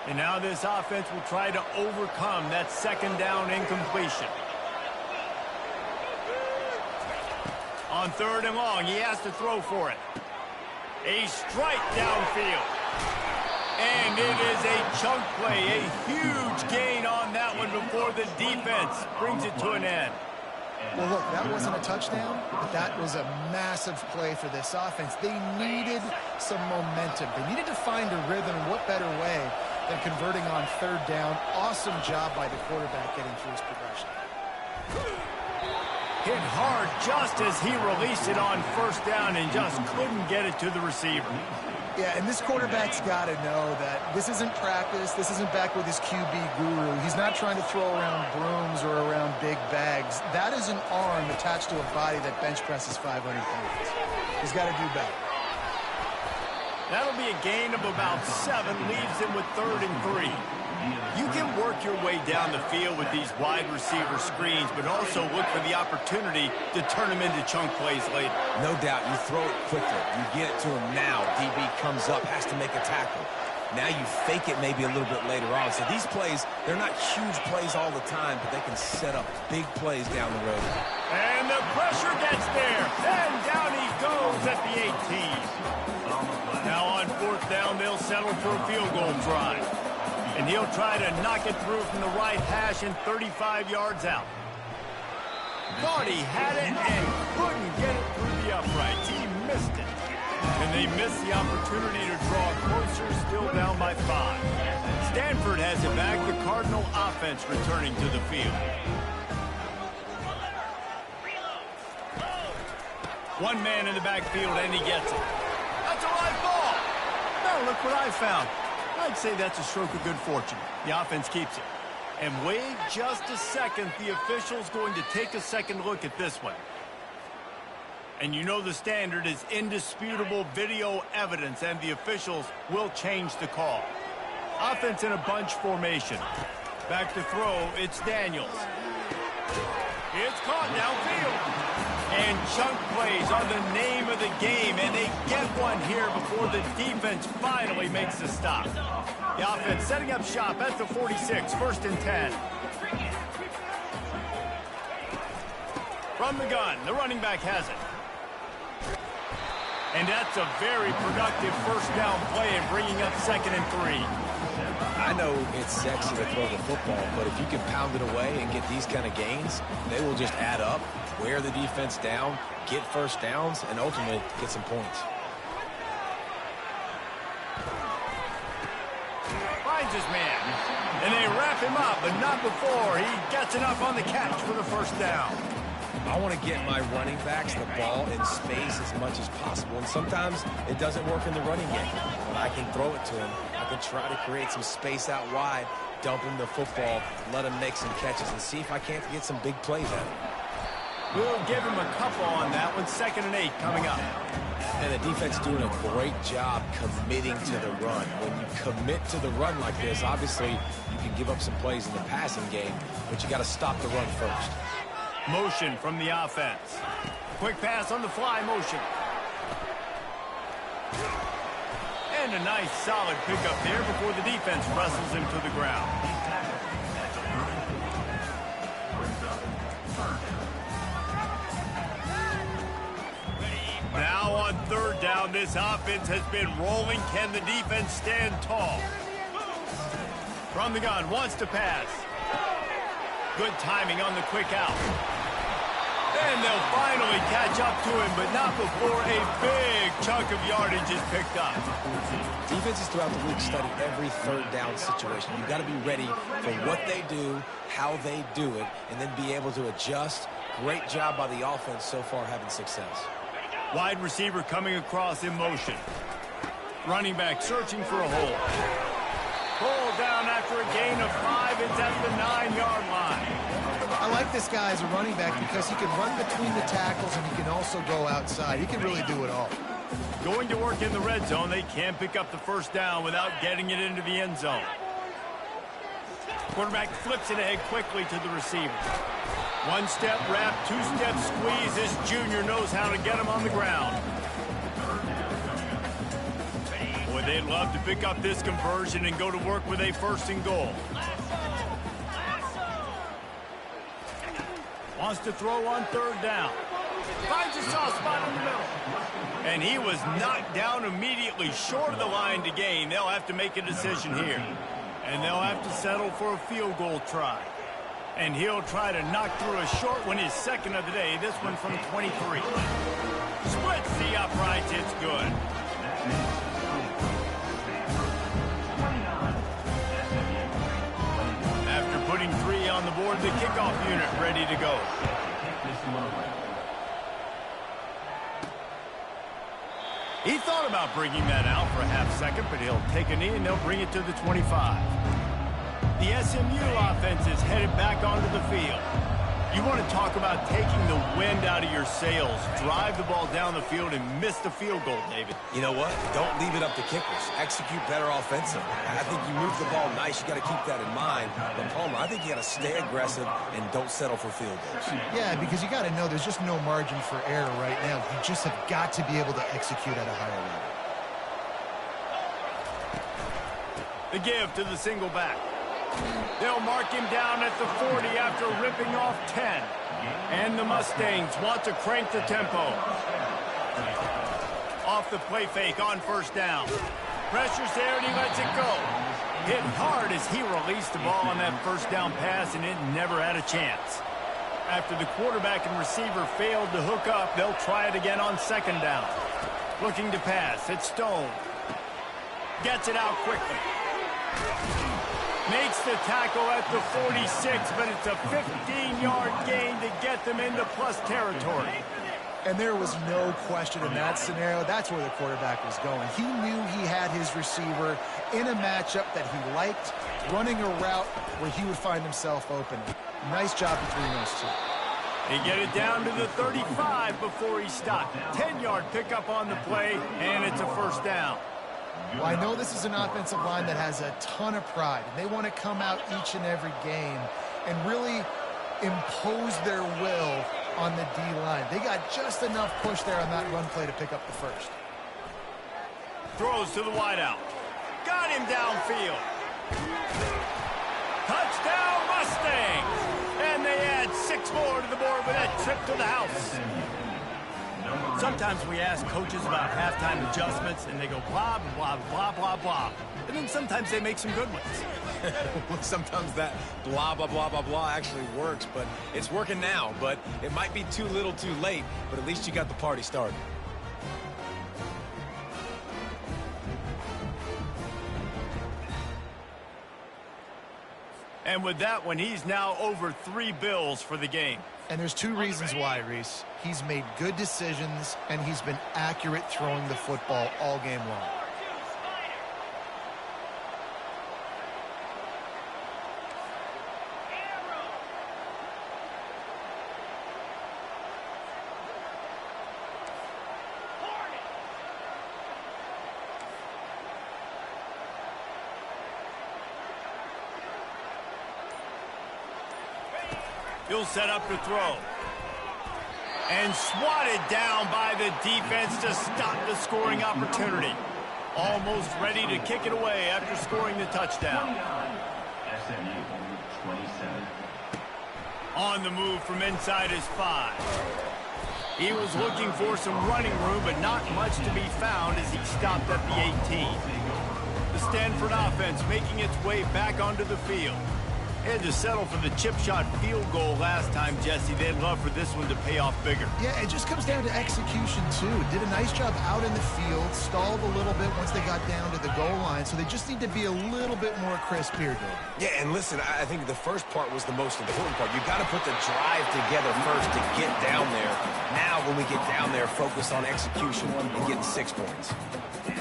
And now this offense will try to overcome that 2nd down incompletion. On 3rd and long, he has to throw for it. A strike downfield. And it is a chunk play, a huge gain on that one before the defense brings it to an end. Well, look, that wasn't a touchdown, but that was a massive play for this offense. They needed some momentum. They needed to find a rhythm, and what better way than converting on 3rd down. Awesome job by the quarterback getting through his progression. Hit hard just as he released it on 1st down and just couldn't get it to the receiver. Yeah, and this quarterback's got to know that this isn't practice. This isn't back with his QB guru. He's not trying to throw around brooms or around big bags. That is an arm attached to a body that bench presses 500 pounds. He's got to do better. That'll be a gain of about 7, leaves him with 3rd and 3. You can work your way down the field with these wide receiver screens, but also look for the opportunity to turn them into chunk plays later. No doubt, you throw it quicker. You get it to him now. DB comes up, has to make a tackle. Now you fake it maybe a little bit later on. So these plays, they're not huge plays all the time, but they can set up big plays down the road. And the pressure gets there. And down he goes at the 18. Now on 4th down, they'll settle for a field goal try. And he'll try to knock it through from the right hash and 35 yards out. Thought he had it and couldn't get it through the uprights. He missed it. And they missed the opportunity to draw closer, still down by 5. Stanford has it back, the Cardinal offense returning to the field. One man in the backfield, and he gets it. That's a live ball. Now look what I found. I'd say that's a stroke of good fortune. The offense keeps it. And wait just a second. The official's going to take a second look at this one. And you know the standard is indisputable video evidence, and the officials will change the call. Offense in a bunch formation. Back to throw, it's Daniels. It's caught downfield. And chunk plays are the name of the game, and they get one here before the defense finally makes the stop. The offense setting up shop at the 46, 1st and 10. From the gun, the running back has it. And that's a very productive 1st down play and bringing up 2nd and 3. I know it's sexy to throw the football, but if you can pound it away and get these kind of gains, they will just add up, wear the defense down, get 1st downs, and ultimately get some points. Finds his man. And they wrap him up, but not before he gets enough on the catch for the first down. I want to get my running backs the ball in space as much as possible. And sometimes it doesn't work in the running game. But I can throw it to him. I can try to create some space out wide, dump him the football, let him make some catches, and see if I can't get some big plays out of him. We'll give him a couple on that one. 2nd and 8 coming up. And the defense is doing a great job committing to the run. When you commit to the run like this, obviously you can give up some plays in the passing game, but you got to stop the run first. Motion from the offense. Quick pass on the fly motion. And a nice solid pickup there before the defense wrestles him to the ground. Now on 3rd down, this offense has been rolling. Can the defense stand tall? From the gun, wants to pass. Good timing on the quick out. And they'll finally catch up to him, but not before a big chunk of yardage is picked up. Defenses throughout the league study every 3rd down situation. You've got to be ready for what they do, how they do it, and then be able to adjust. Great job by the offense so far having success. Wide receiver coming across in motion. Running back searching for a hole. Pull down after a gain of 5. It's at the 9-yard line. I like this guy as a running back because he can run between the tackles and he can also go outside. He can really do it all. Going to work in the red zone. They can't pick up the first down without getting it into the end zone. Quarterback flips it ahead quickly to the receiver. 1-step wrap, 2-step squeeze. This junior knows how to get him on the ground. Boy, they'd love to pick up this conversion and go to work with a 1st and goal. Wants to throw on 3rd down. Finds a soft spot in the middle. And he was knocked down immediately short of the line to gain. They'll have to make a decision here. And they'll have to settle for a field goal try. And he'll try to knock through a short one, his 2nd of the day. This one from 23. Splits the uprights. It's good. After putting 3 on the board, the kickoff unit ready to go. He thought about bringing that out for a half-second, but he'll take a knee and they'll bring it to the 25. The SMU offense is headed back onto the field. You want to talk about taking the wind out of your sails. Drive the ball down the field and miss the field goal, David. You know what? Don't leave it up to kickers. Execute better offensively. I think you move the ball nice. You got to keep that in mind. But Palmer, I think you got to stay aggressive and don't settle for field goals. Yeah, because you got to know there's just no margin for error right now. You just have got to be able to execute at a higher level. The give to the single back. They'll mark him down at the 40 after ripping off 10. And the Mustangs want to crank the tempo. Off the play fake on 1st down. Pressure's there and he lets it go. Hit hard as he released the ball on that 1st down pass and it never had a chance. After the quarterback and receiver failed to hook up, they'll try it again on 2nd down. Looking to pass. It's Stone. Gets it out quickly. Makes the tackle at the 46, but it's a 15-yard gain to get them into plus territory. And there was no question in that scenario. That's where the quarterback was going. He knew he had his receiver in a matchup that he liked, running a route where he would find himself open. Nice job between those two. They get it down to the 35 before he stopped. 10-yard pickup on the play, and it's a 1st down. Well, I know this is an offensive line that has a ton of pride. They want to come out each and every game and really impose their will on the D-line. They got just enough push there on that run play to pick up the 1st. Throws to the wideout. Got him downfield. Touchdown Mustangs! And they add 6 more to the board with that trip to the house. Sometimes we ask coaches about halftime adjustments, and they go blah, blah, blah, blah, blah. And then sometimes they make some good ones. Sometimes that blah, blah, blah, blah, blah actually works, but it's working now. But it might be too little too late, but at least you got the party started. And with that one, he's now over 3 bills for the game. And there's 2 reasons why, Reese. He's made good decisions, and he's been accurate throwing the football all game long. He'll set up to throw. And swatted down by the defense to stop the scoring opportunity. Almost ready to kick it away after scoring the touchdown. SMU, 27. On the move from inside his 5. He was looking for some running room, but not much to be found as he stopped at the 18. The Stanford offense making its way back onto the field. Had to settle for the chip shot field goal last time, Jesse. They'd love for this one to pay off bigger. Yeah, it just comes down to execution, too. Did a nice job out in the field, stalled a little bit once they got down to the goal line, so they just need to be a little bit more crisp here, Dave. Yeah, and listen, I think the first part was the most important part. You got to put the drive together first to get down there. Now, when we get down there, focus on execution and getting 6 points.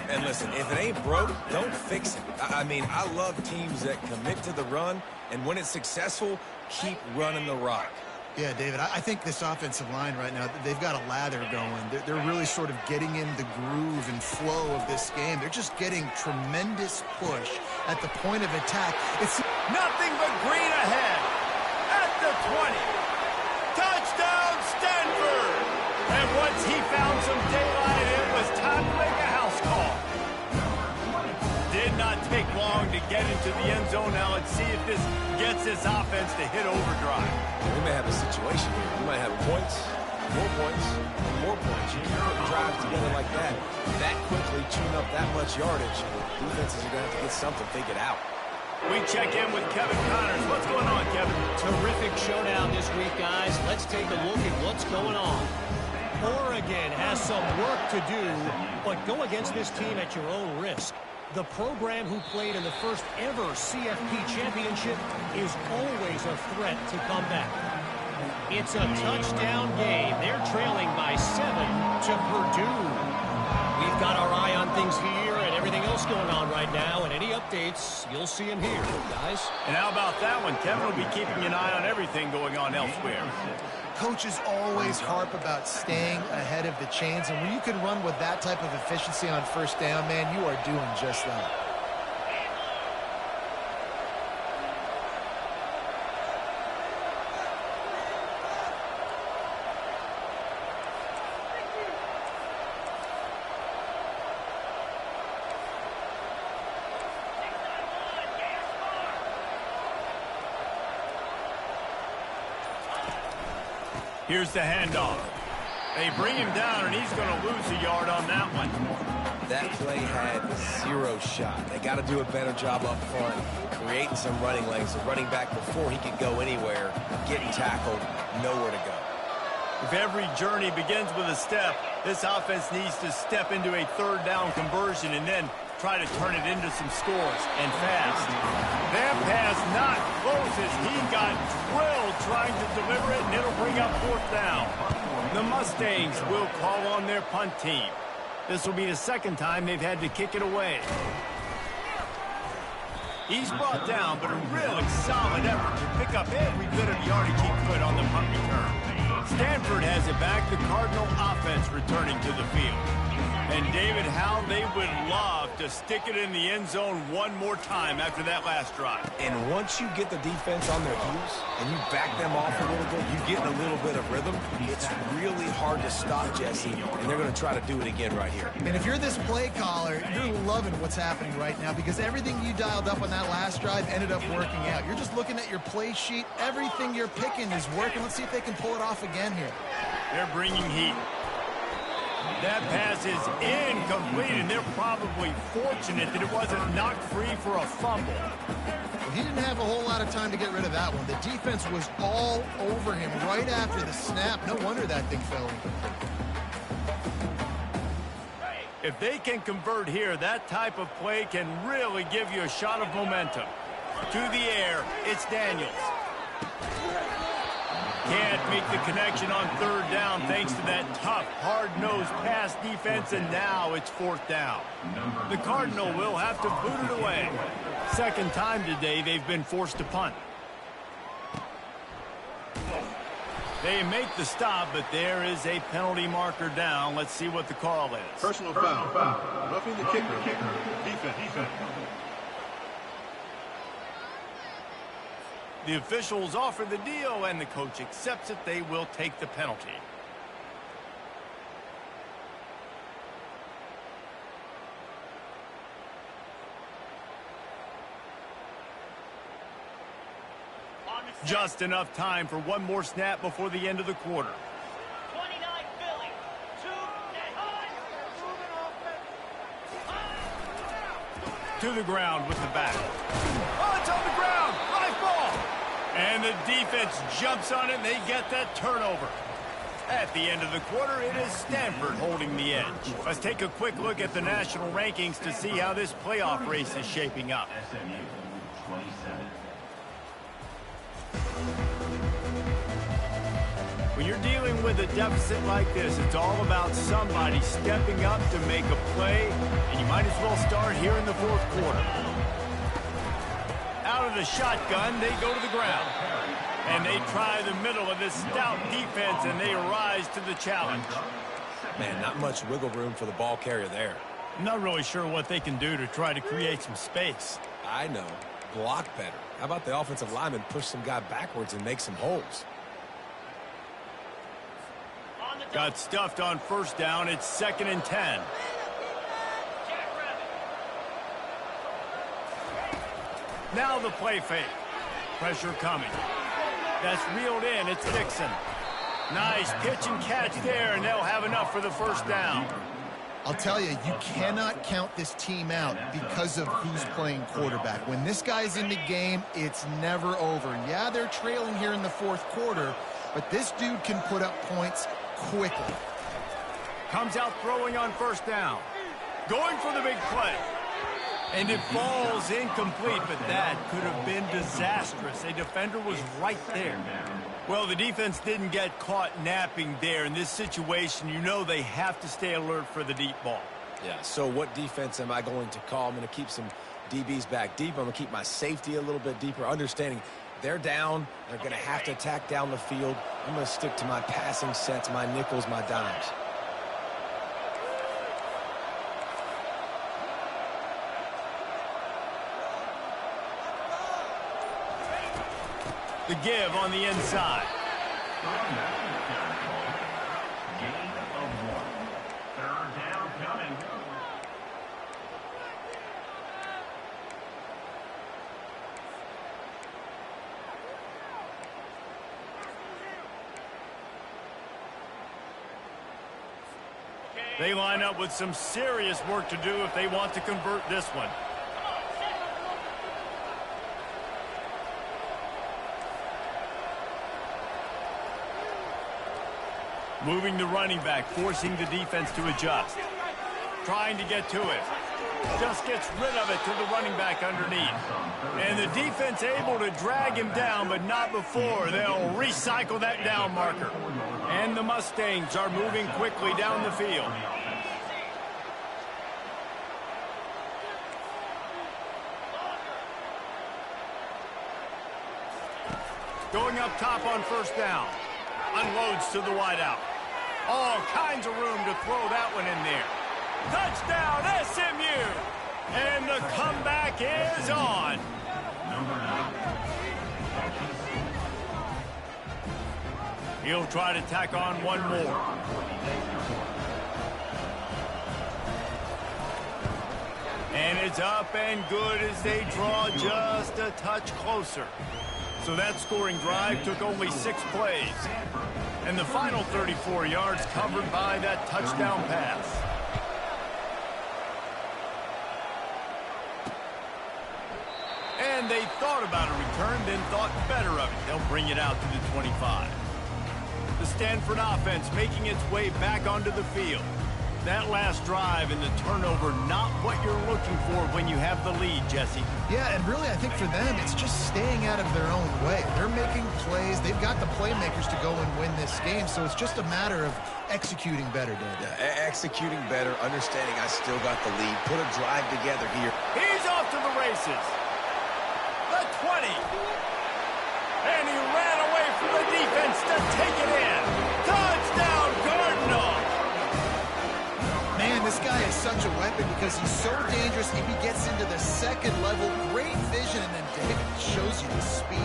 And listen, if it ain't broke, don't fix it. I mean, I love teams that commit to the run, and when it's successful, keep running the rock. Yeah, David, I think this offensive line right now, they've got a lather going. They're really sort of getting in the groove and flow of this game. They're just getting tremendous push at the point of attack. It's nothing but green ahead at the 20. Touchdown, Stanford! And once he found some daylight, it was time to make a house call. Did not take long to get into the end zone. Now let's see if this gets this offense to hit overdrive. We may have a situation here. We might have points, more points, more points. You can't put drives together like that quickly, tune up that much yardage. Defenses are going to have to get something figured out. We check in with Kevin Connors. What's going on, Kevin? Terrific showdown this week, guys. Let's take a look at what's going on. Oregon has some work to do, but go against this team at your own risk. The program who played in the first ever CFP championship is always a threat to come back. It's a touchdown game. They're trailing by 7 to Purdue. We've got our eye on things here and everything else going on right now, and any updates, you'll see them here, guys. And how about that one? Kevin will be keeping an eye on everything going on elsewhere. Coaches always harp about staying ahead of the chains, and when you can run with that type of efficiency on first down, man, you are doing just that. Here's the handoff. They bring him down, and he's going to lose a yard on that one. That play had 0 shot. They got to do a better job up front, creating some running lanes. The running back, before he could go anywhere, getting tackled, nowhere to go. If every journey begins with a step, this offense needs to step into a 3rd down conversion and then try to turn it into some scores, and fast. That pass not close as he got drilled trying to deliver it, and it'll bring up 4th down. The Mustangs will call on their punt team. This will be the 2nd time they've had to kick it away. He's brought down, but a really solid effort to pick up every bit of yardage he could on the punt return. Stanford has it back, the Cardinal offense returning to the field. And David, how they would love to stick it in the end zone one more time after that last drive. And once you get the defense on their heels and you back them off a little bit, you get in a little bit of rhythm, it's really hard to stop, Jesse, and they're going to try to do it again right here. And if you're this play caller, you're loving what's happening right now because everything you dialed up on that last drive ended up working out. You're just looking at your play sheet. Everything you're picking is working. Let's see if they can pull it off again here. They're bringing heat. That pass is incomplete, and they're probably fortunate that it wasn't knocked free for a fumble. Well, he didn't have a whole lot of time to get rid of that one. The defense was all over him right after the snap. No wonder that thing fell incomplete. If they can convert here, that type of play can really give you a shot of momentum. To the air, it's Daniels. Can't make the connection on third down thanks to that tough, hard-nosed pass defense, and now it's fourth down. The Cardinal will have to boot it away. Second time today they've been forced to punt. They make the stop, but there is a penalty marker down. Let's see what the call is. Personal foul. Roughing the kicker. Defense. The officials offer the deal, and the coach accepts it. They will take the penalty. Just enough time for one more snap before the end of the quarter. 29 Philly. 2 To the ground with the back. Oh, it's on the ground. Live ball. And the defense jumps on it, and they get that turnover. At the end of the quarter, it is Stanford holding the edge. Let's take a quick look at the national rankings to see how this playoff race is shaping up. SMU 27. When you're dealing with a deficit like this, it's all about somebody stepping up to make a play, and you might as well start here in the fourth quarter. Out of the shotgun, they go to the ground. And they try the middle of this stout defense, and they rise to the challenge. Man, not much wiggle room for the ball carrier there. I'm not really sure what they can do to try to create some space. I know. Block better. How about the offensive lineman push some guy backwards and make some holes? Got stuffed on first down. It's 2nd and 10. Now the play fake. Pressure coming. That's reeled in. It's Dixon. Nice pitch and catch there, and they'll have enough for the first down. I'll tell you, you cannot count this team out because of who's playing quarterback. When this guy's in the game, it's never over. Yeah, they're trailing here in the fourth quarter, but this dude can put up points quickly. Comes out throwing on first down. Going for the big play. And it falls incomplete, but that could have been disastrous. A defender was right there. Well, the defense didn't get caught napping there. In this situation, you know they have to stay alert for the deep ball. Yeah, so what defense am I going to call? I'm going to keep some DBs back deep. I'm going to keep my safety a little bit deeper, understanding they're down. They're going to have to attack down the field. I'm going to stick to my passing sets, my nickels, my dimes. The give on the inside. Gain of 1. Third down coming. They line up with some serious work to do if they want to convert this one. Moving the running back, forcing the defense to adjust. Trying to get to it. Just gets rid of it to the running back underneath. And the defense able to drag him down, but not before. They'll recycle that down marker. And the Mustangs are moving quickly down the field. Going up top on first down. Unloads to the wideout. All kinds of room to throw that one in there. Touchdown, SMU! And the comeback is on. He'll try to tack on one more. And it's up and good as they draw just a touch closer. So that scoring drive took only 6 plays. And the final 34 yards covered by that touchdown pass. And they thought about a return, then thought better of it. They'll bring it out to the 25. The Stanford offense making its way back onto the field. That last drive and the turnover, not what you're looking for when you have the lead, Jesse. Yeah, and really I think for them it's just staying out of their own way. They're making plays. They've got the playmakers to go and win this game, so it's just a matter of executing better, Dave. Yeah, executing better, understanding I still got the lead. Put a drive together here. He's off to the races. The 20. And he ran away from the defense to take it in. Touchdown, Cardinal. Man, this guy is such a weapon because he's so dangerous if he gets into the second level. Great vision, and then David shows you the speed.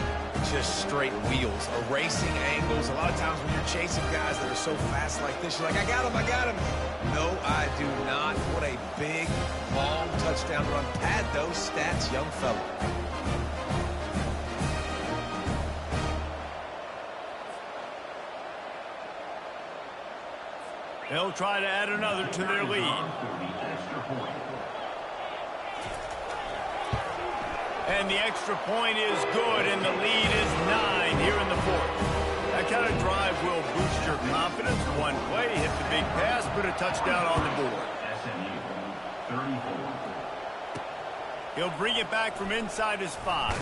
Just straight wheels, erasing angles. A lot of times when you're chasing guys that are so fast like this, you're like, I got him, I got him. No, I do not. What a big, long touchdown run. Pad those stats, young fella. They'll try to add another to their lead. And the extra point is good, and the lead is 9 here in the fourth. That kind of drive will boost your confidence. One play, hit the big pass, put a touchdown on the board. He'll bring it back from inside his 5.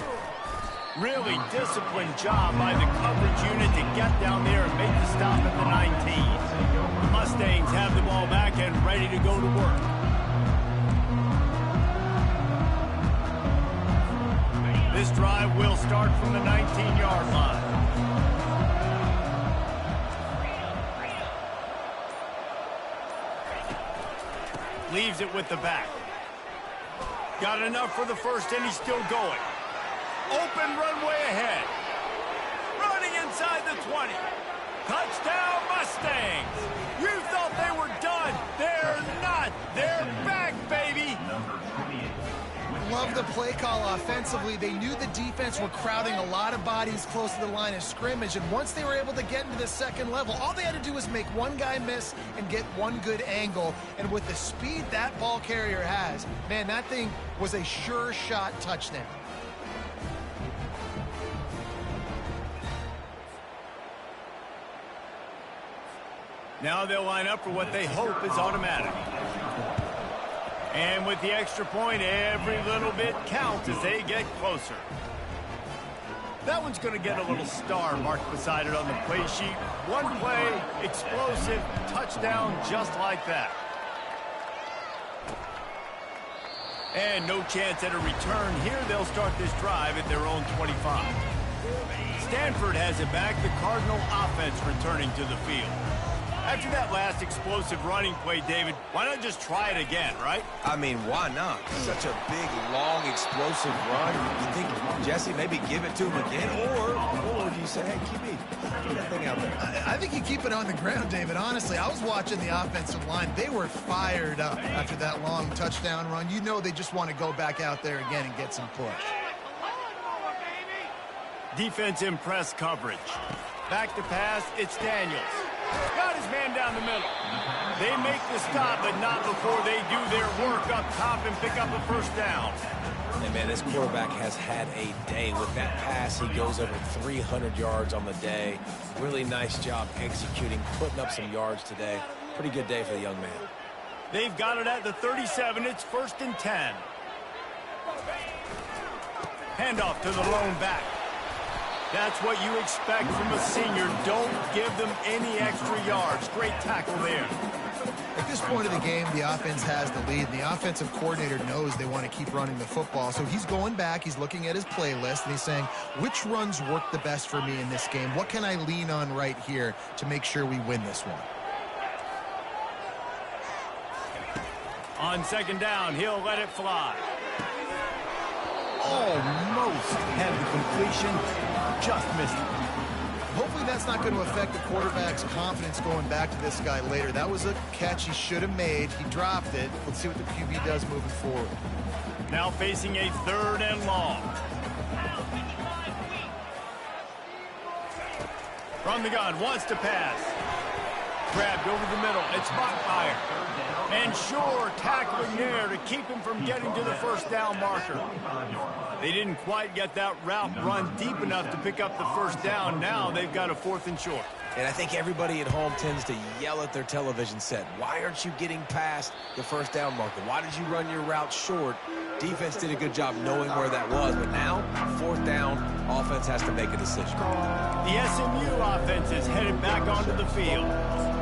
Really disciplined job by the coverage unit to get down there and make the stop at the 19. The Mustangs have the ball back and ready to go to work. This drive will start from the 19-yard line. Leaves it with the back. Got enough for the first, and he's still going. Open runway ahead. Running inside the 20. Touchdown, Mustangs. You thought they were done. They're not. They're back, baby. Love the play call offensively. They knew the defense were crowding a lot of bodies close to the line of scrimmage, and once they were able to get into the second level, all they had to do was make one guy miss and get one good angle. And with the speed that ball carrier has, man, that thing was a sure shot touchdown. Now they'll line up for what they hope is automatic. And with the extra point, every little bit counts as they get closer. That one's going to get a little star marked beside it on the play sheet. One play, explosive, touchdown just like that. And no chance at a return. Here they'll start this drive at their own 25. Stanford has it back. The Cardinal offense returning to the field. After that last explosive running play, David, why not just try it again, right? I mean, why not? Such a big, long, explosive run. You think, Jesse, maybe give it to him again? Or do you say, hey, QB, get that thing out there? I think you keep it on the ground, David. Honestly, I was watching the offensive line. They were fired up after that long touchdown run. You know they just want to go back out there again and get some push. Defense in press coverage. Back to pass, it's Daniels. Got his man down the middle. They make the stop, but not before they do their work up top and pick up a first down. And, man, this quarterback has had a day. With that pass, he goes over 300 yards on the day. Really nice job executing, putting up some yards today. Pretty good day for the young man. They've got it at the 37. It's 1st and 10. Handoff to the lone back. That's what you expect from a senior. Don't give them any extra yards. Great tackle there. At this point of the game, the offense has the lead, and the offensive coordinator knows they want to keep running the football. So he's going back, he's looking at his playlist, and he's saying, which runs work the best for me in this game? What can I lean on right here to make sure we win this one? On 2nd down, he'll let it fly. Almost had the completion. Just missed it. Hopefully that's not going to affect the quarterback's confidence going back to this guy later. That was a catch he should have made. He dropped it. Let's see what the QB does moving forward. Now facing a 3rd and long. From the gun, wants to pass. Grabbed over the middle. It's Bachmeyer. And sure, tackling there to keep him from getting to the 1st down marker. They didn't quite get that route run deep enough to pick up the first down. Now they've got a 4th and short. And I think everybody at home tends to yell at their television set. Why aren't you getting past the first down marker? Why did you run your route short? Defense did a good job knowing where that was. But now, 4th down, offense has to make a decision. The SMU offense is headed back onto the field.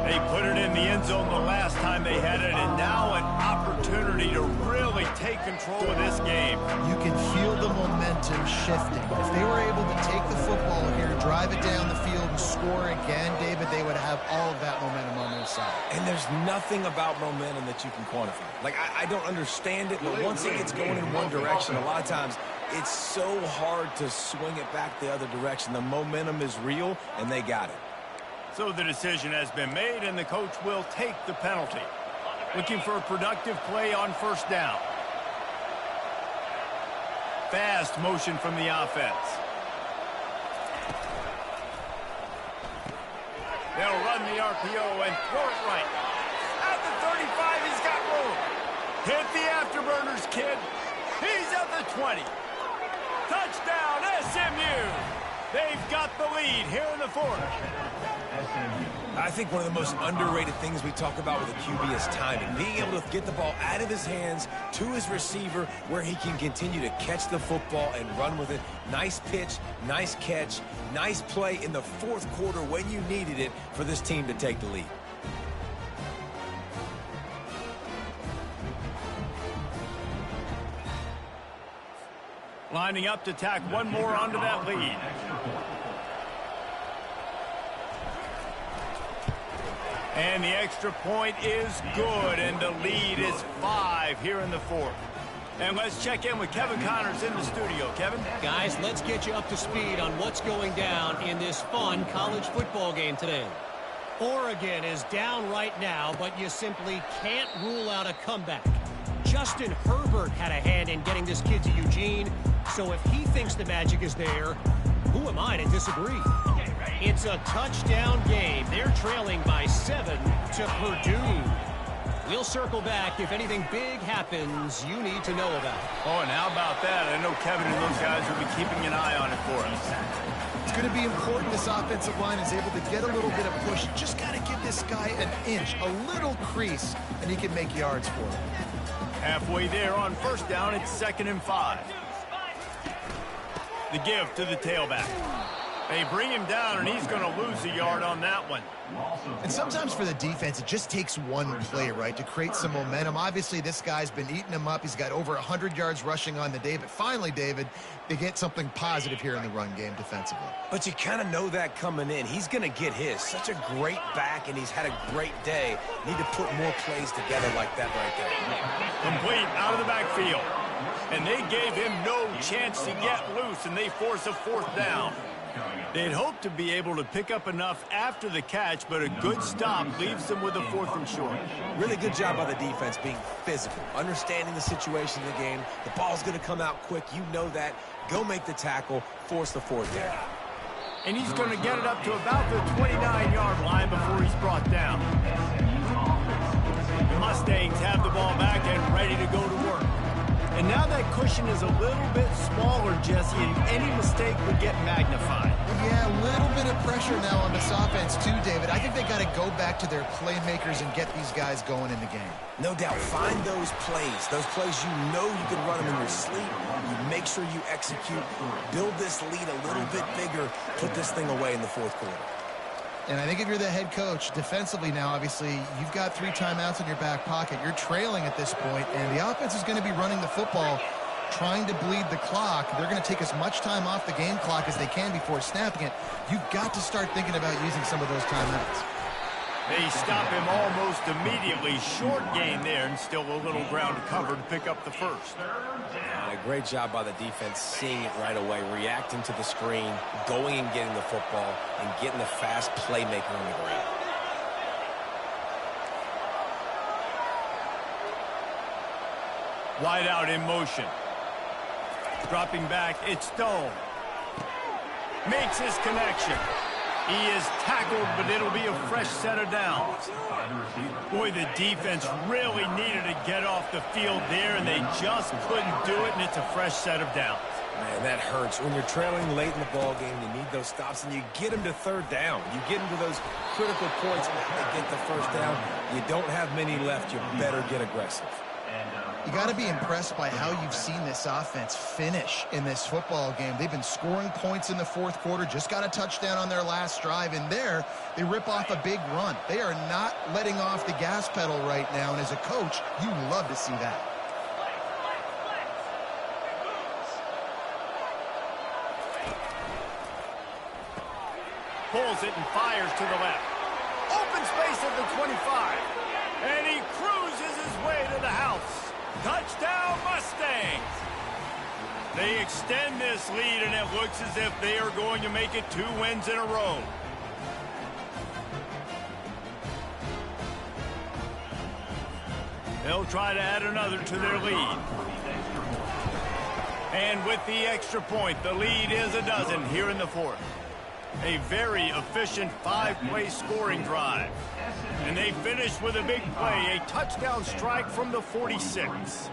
They put it in the end zone the last time they had it, and now an opportunity to really take control of this game. You can feel the momentum shifting. If they were able to take the football here, drive it down the field, and score again, David, they would have all of that momentum on their side. And there's nothing about momentum that you can quantify. Like, I don't understand it, but once it gets going in one direction, a lot of times it's so hard to swing it back the other direction. The momentum is real, and they got it. So the decision has been made, and the coach will take the penalty. Looking for a productive play on first down. Fast motion from the offense. They'll run the RPO and throw it right. At the 35, he's got room. Hit the afterburners, kid. He's at the 20. Touchdown, SMU. They've got the lead here in the 4th. I think one of the most underrated things we talk about with a QB is timing. Being able to get the ball out of his hands to his receiver where he can continue to catch the football and run with it. Nice pitch, nice catch, nice play in the 4th quarter when you needed it for this team to take the lead. Lining up to tack one more onto that lead. And the extra point is good, and the lead is 5 here in the 4th. And let's check in with Kevin Connors in the studio. Kevin? Guys, let's get you up to speed on what's going down in this fun college football game today. Oregon is down right now, but you simply can't rule out a comeback. Justin Herbert had a hand in getting this kid to Eugene, so if he thinks the magic is there, who am I to disagree? It's a touchdown game. They're trailing by 7 to Purdue. We'll circle back if anything big happens you need to know about. Oh, and how about that? I know Kevin and those guys will be keeping an eye on it for us. It's going to be important this offensive line is able to get a little bit of push. Just got to give this guy an inch, a little crease, and he can make yards for it. Halfway there on first down, it's 2nd and 5. The give to the tailback. They bring him down, and he's going to lose a yard on that one. And sometimes for the defense, it just takes one play, right, to create some momentum. Obviously, this guy's been eating him up. He's got over 100 yards rushing on the day. But finally, David, they get something positive here in the run game defensively. But you kind of know that coming in. He's going to get his. Such a great back, and he's had a great day. Need to put more plays together like that right there. Complete out of the backfield. And they gave him no chance to get loose, and they force a 4th down. They'd hoped to be able to pick up enough after the catch, but a good stop leaves them with a 4th and short. Really good job by the defense being physical, understanding the situation in the game. The ball's going to come out quick. You know that. Go make the tackle, force the 4th down. And he's going to get it up to about the 29-yard line before he's brought down. The Mustangs have the ball back and ready to go to work. And now that cushion is a little bit smaller, Jesse, and any mistake would get magnified. Yeah, a little bit of pressure now on this offense too, David. I think they got to go back to their playmakers and get these guys going in the game. No doubt. Find those plays you know you can run them in your sleep. You make sure you execute. Build this lead a little bit bigger. Put this thing away in the 4th quarter. And I think if you're the head coach, defensively now, obviously, you've got 3 timeouts in your back pocket. You're trailing at this point, and the offense is going to be running the football, trying to bleed the clock. They're going to take as much time off the game clock as they can before snapping it. You've got to start thinking about using some of those timeouts. They stop him almost immediately. Short gain there, and still a little ground to cover to pick up the 1st. And a great job by the defense seeing it right away, reacting to the screen, going and getting the football, and getting the fast playmaker on the ground. Wide out in motion. Dropping back, it's Stone. Makes his connection. He is tackled, but it'll be a fresh set of downs. Boy, the defense really needed to get off the field there, and they just couldn't do it, and it's a fresh set of downs. Man, that hurts. When you're trailing late in the ball game, you need those stops, and you get them to third down. You get them to those critical points, and they get the first down. You don't have many left. You better get aggressive. You got to be impressed by how you've seen this offense finish in this football game. They've been scoring points in the fourth quarter, just got a touchdown on their last drive, and there they rip off a big run. They are not letting off the gas pedal right now, and as a coach, you love to see that. Pulls it and fires to the left. Open space at the 25. And he cruises his way to the house. Touchdown, Mustangs! They extend this lead, and it looks as if they are going to make it 2 wins in a row. They'll try to add another to their lead. And with the extra point, the lead is a dozen here in the fourth. A very efficient 5-play scoring drive. And they finish with a big play, a touchdown strike from the 46.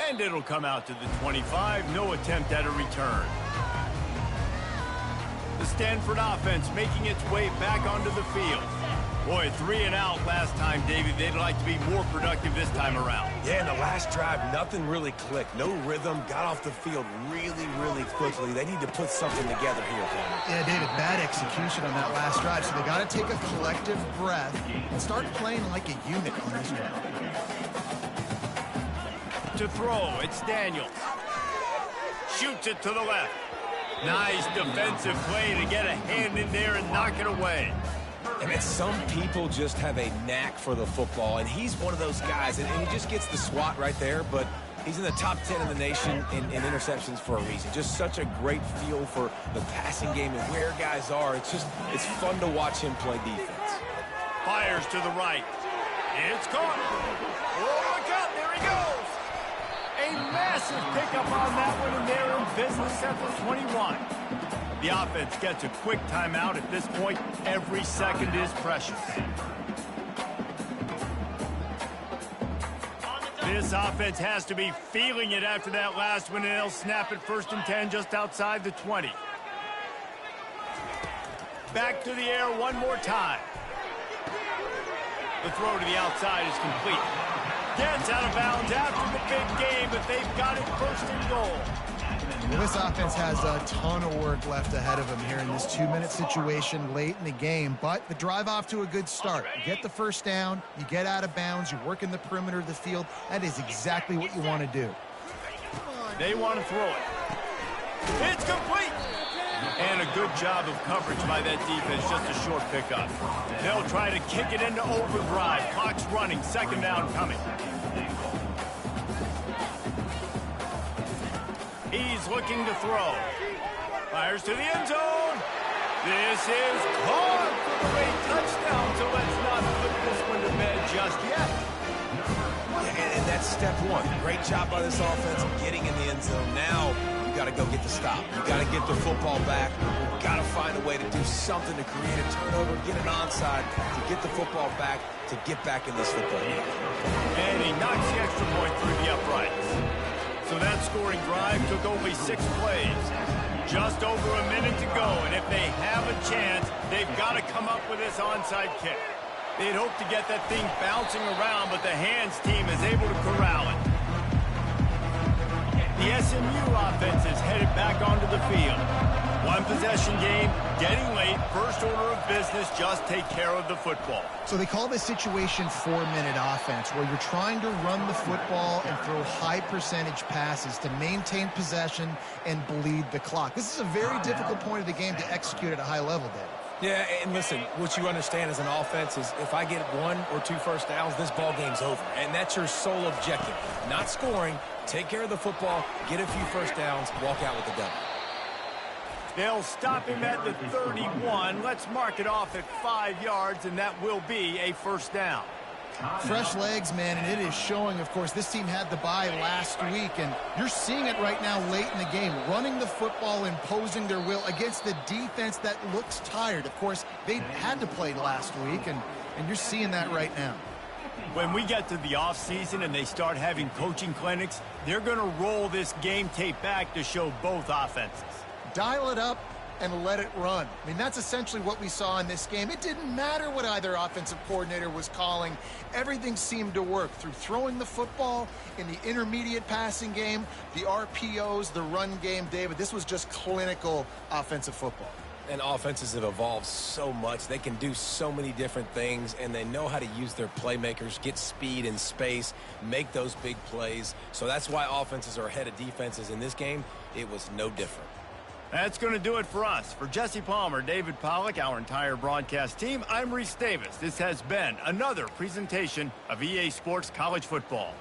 And it'll come out to the 25, no attempt at a return. The Stanford offense making its way back onto the field. Boy, 3 and out last time, David. They'd like to be more productive this time around. Yeah, in the last drive, nothing really clicked. No rhythm, got off the field really, really quickly. They need to put something together here, Palmer. Yeah, David, bad execution on that last drive, so they got to take a collective breath and start playing like a unit on this one. To throw, it's Daniels. Shoots it to the left. Nice defensive play to get a hand in there and knock it away. And man, some people just have a knack for the football, and he's one of those guys, and he just gets the swat right there, but he's in the top 10 in the nation in interceptions for a reason. Just such a great feel for the passing game and where guys are. It's fun to watch him play defense. Fires to the right. It's caught. Oh, look out, there he goes. A massive pickup on that one, and they're in business at the 21. The offense gets a quick timeout. At this point, every second is precious. This offense has to be feeling it after that last one, and they'll snap it 1st and 10 just outside the 20. Back to the air one more time. The throw to the outside is complete. Gets out of bounds after the big game, but they've got it 1st and goal. Well, this offense has a ton of work left ahead of them here in this 2-minute situation late in the game, but the drive off to a good start. You get the first down, you get out of bounds, you work in the perimeter of the field. That is exactly what you want to do. They want to throw it. It's complete. And a good job of coverage by that defense, just a short pickup. They'll try to kick it into overdrive. Clock's running, 2nd down coming. He's looking to throw. Fires to the end zone. This is caught for the late touchdown, so let's not put this one to bed just yet. Yeah, and that's step one. Great job by this offense getting in the end zone. Now you got to go get the stop. You got to get the football back. You've got to find a way to do something to create a turnover, get an onside, to get the football back, to get back in this football game. And he knocks the extra point through the uprights. So that scoring drive took only 6 plays. Just over a minute to go, and if they have a chance, they've got to come up with this onside kick. They'd hope to get that thing bouncing around, but the hands team is able to corral it. The SMU offense is headed back onto the field. 1 possession game, getting late, first order of business, just take care of the football. So they call this situation 4-minute offense, where you're trying to run the football and throw high percentage passes to maintain possession and bleed the clock. This is a very difficult point of the game to execute at a high level, Dave. Yeah, and listen, what you understand as an offense is if I get 1 or 2 first downs, this ball game's over. And that's your sole objective. Not scoring, take care of the football, get a few first downs, walk out with the W. They'll stop him at the 31. Let's mark it off at 5 yards, and that will be a 1st down. Fresh legs, man, and it is showing, of course, this team had the bye last week, and you're seeing it right now late in the game, running the football, imposing their will against the defense that looks tired. Of course, they had to play last week, and you're seeing that right now. When we get to the offseason and they start having coaching clinics, they're going to roll this game tape back to show both offenses. Dial it up and let it run. I mean, that's essentially what we saw in this game. It didn't matter what either offensive coordinator was calling. Everything seemed to work through throwing the football in the intermediate passing game, the RPOs, the run game. David, this was just clinical offensive football. And offenses have evolved so much. They can do so many different things, and they know how to use their playmakers, get speed and space, make those big plays. So that's why offenses are ahead of defenses in this game. It was no different. That's going to do it for us. For Jesse Palmer, David Pollack, our entire broadcast team, I'm Reese Davis. This has been another presentation of EA Sports College Football.